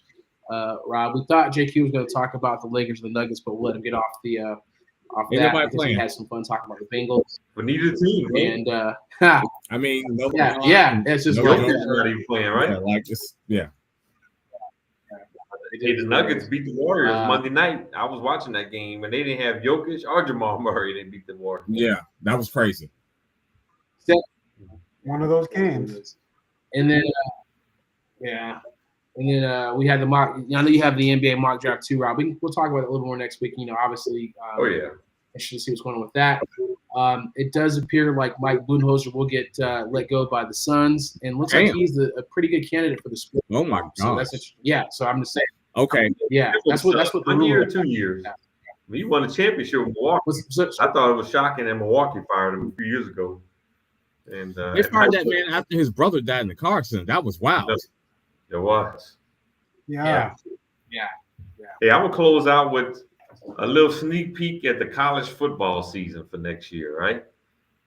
Rob, we thought JQ was going to talk about the Lakers and the Nuggets, but we'll let him get off that because he had some fun talking about the Bengals. We needed a team, and I mean, it's just Joker's not even playing, right? Yeah, like this, yeah. Hey, the Nuggets beat the Warriors Monday night. I was watching that game, and they didn't have Jokic or Jamal Murray. They beat the Warriors. Yeah, that was crazy. One of those games. And then, we had the mock. I know you have the NBA mock draft too, Rob. We'll talk about it a little more next week. Obviously. Interested to see what's going on with that. It does appear like Mike Budenholzer will get let go by the Suns, and looks like he's a pretty good candidate for the split. Oh my god! So so I'm just saying. Okay. Yeah, that's what the 1 year or 2 years. Yeah. I mean, he won a championship with Milwaukee. I thought it was shocking that Milwaukee fired him a few years ago. And they fired that man after his brother died in the car accident. That was wild. It was. Yeah. Hey, I'm gonna close out with a little sneak peek at the college football season for next year, right?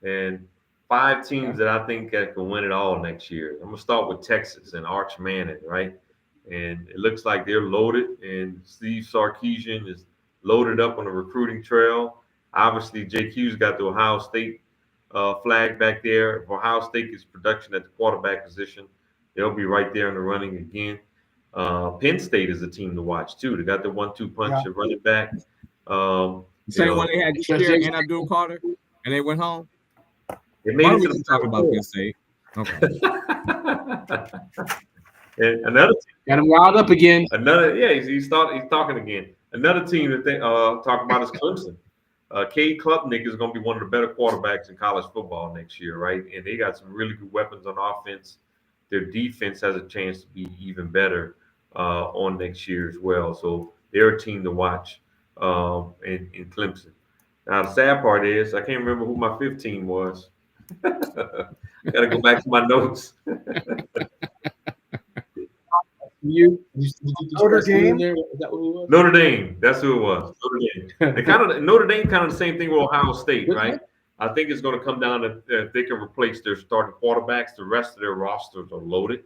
And 5 teams that I think that can win it all next year. I'm gonna start with Texas and Arch Manning, right? And it looks like they're loaded, and Steve Sarkisian is loaded up on the recruiting trail. Obviously, JQ's got the Ohio State flag back there. If Ohio State gets production at the quarterback position, they'll be right there in the running again. Penn State is a team to watch too. They got the 1-2 punch at running back. Same one they had this year and Abdul Carter, and they went home. They made it to the talk about Penn State. Okay. And another team, got him riled up again. He's talking again. Another team that they talk about is Clemson. Cade Klubnik is going to be one of the better quarterbacks in college football next year, right? And they got some really good weapons on offense. Their defense has a chance to be even better on next year as well. So They're a team to watch in Clemson. Now, the sad part is I can't remember who my 15 was. I got to go back to my notes. You Notre Dame? there? Is that what it was? Notre Dame. That's who it was. Notre Dame. Notre Dame kind of the same thing with Ohio State, right? I think it's going to come down to if they can replace their starting quarterbacks. The rest of their rosters are loaded.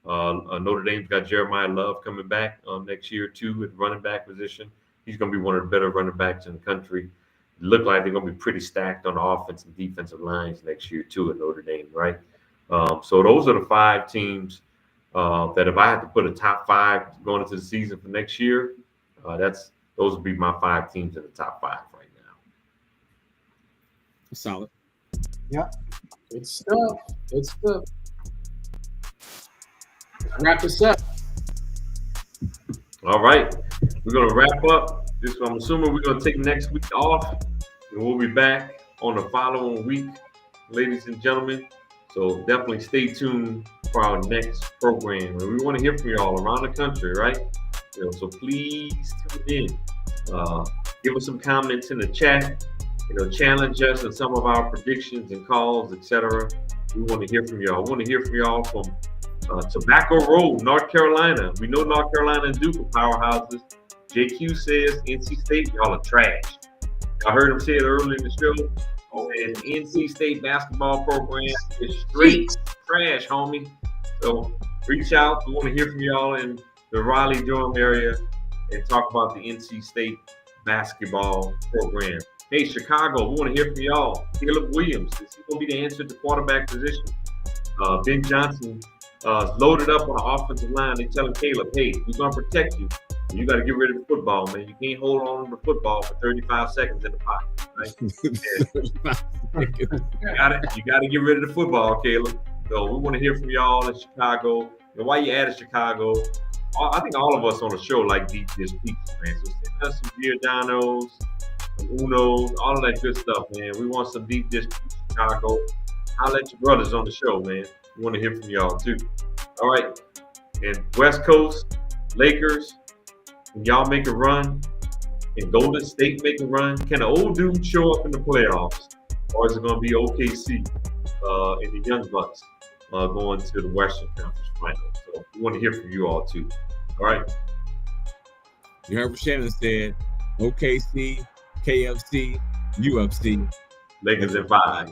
Notre Dame's got Jeremiah Love coming back next year too at running back position. He's going to be one of the better running backs in the country. It look like they're going to be pretty stacked on the offensive and defensive lines next year too at Notre Dame, right? So those are the 5 teams that if I had to put a top 5 going into the season for next year, those would be my 5 teams in the top 5 right now. Solid. Yeah. Good stuff. Good stuff. Wrap this up. All right. We're going to wrap up. I'm assuming we're going to take next week off, and we'll be back on the following week, ladies and gentlemen. So definitely stay tuned for our next program. And we want to hear from you all around the country, right? So please tune in. Give us some comments in the chat. Challenge us in some of our predictions and calls, etc. We want to hear from y'all. We want to hear from y'all from Tobacco Road, North Carolina. We know North Carolina and Duke are powerhouses. JQ says NC State, y'all are trash. I heard him say it earlier in the show. And the NC State basketball program is straight trash, homie. So reach out. We want to hear from y'all in the Raleigh-Durham area and talk about the NC State basketball program. Hey, Chicago, we want to hear from y'all. Caleb Williams, is he going to be the answer at the quarterback position? Ben Johnson loaded up on the offensive line. They telling Caleb, hey, we're going to protect you. You got to get rid of the football, man. You can't hold on to the football for 35 seconds in the pocket, right? You got to get rid of the football, Caleb. So we want to hear from y'all in Chicago. And while you added Chicago, I think all of us on the show like deep dish pizza, man. So send us some Giordano's, some Uno's, all of that good stuff, man. We want some deep dish pizza, Chicago. I'll let your brothers on the show, man. We want to hear from y'all too. All right. And West Coast, Lakers, can y'all make a run? Can Golden State make a run? Can the old dude show up in the playoffs? Or is it going to be OKC and the Young Bucks going to the Western Conference Finals? So we want to hear from you all too. All right. You heard what Shannon said. OKC, KFC, UFC. Lakers in 5.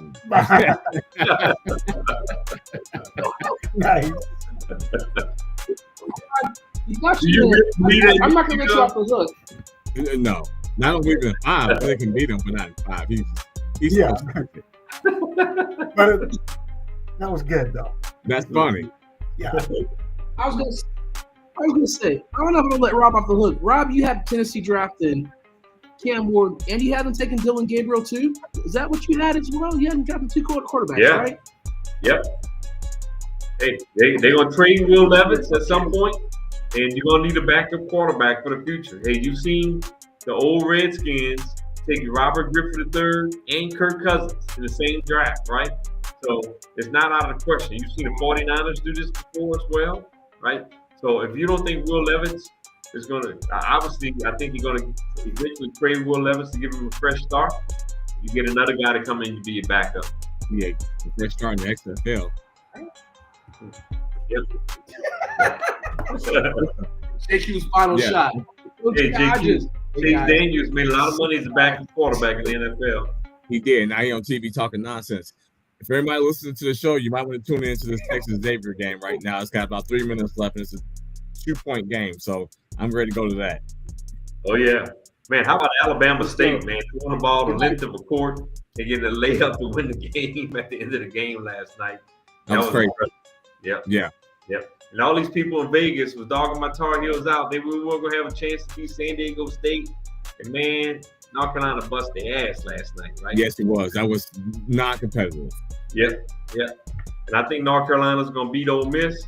Nice. I'm not going to let you off the hook. No, not only in 5, they can beat him, but not in 5. He's Yeah. But that was good, though. That's funny. Yeah. I was gonna say, I don't know if I'm gonna let Rob off the hook. Rob, you had Tennessee drafting Cam Ward, and you haven't taken Dylan Gabriel too. Is that what you had as well? You hadn't drafted 2 quarterbacks, right? Yep. Hey, they're gonna trade Will Levis at some point, and you're gonna need a backup quarterback for the future. Hey, you've seen the old Redskins take Robert Griffin III and Kirk Cousins in the same draft, right? So it's not out of the question. You've seen the 49ers do this before as well, right? So if you don't think Will Levis is going to, obviously, I think you're going to eventually trade Will Levis to give him a fresh start. You get another guy to come in and be your backup. Yeah, fresh start in the XFL. Yep. JQ's final shot. Hey, Chase Daniels made a lot of money as a backup quarterback in the NFL. He did. Now he on TV talking nonsense. If everybody listening to the show, you might want to tune into this Texas Xavier game right now. It's got about 3 minutes left, and it's a 2-point game. So I'm ready to go to that. Oh, yeah. Man, how about Alabama State, man? Throwing the ball the length of a court and getting a layup to win the game at the end of the game last night. That was crazy. Yep. Yeah. Yep. And all these people in Vegas was dogging my Tar Heels out. They weren't going to have a chance to beat San Diego State. And, man, North Carolina bust their ass last night, right? Yes, it was. That was not competitive. Yep. And I think North Carolina's going to beat Ole Miss.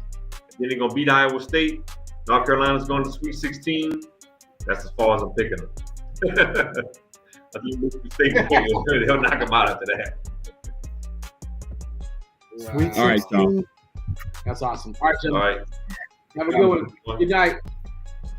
Then they're going to beat Iowa State. North Carolina's going to the Sweet 16. That's as far as I'm picking them. I think Mississippi State they'll knock them out after that. Sweet 16. All right, y'all. That's awesome. All right, gentlemen. All right. Have a good one. Good night.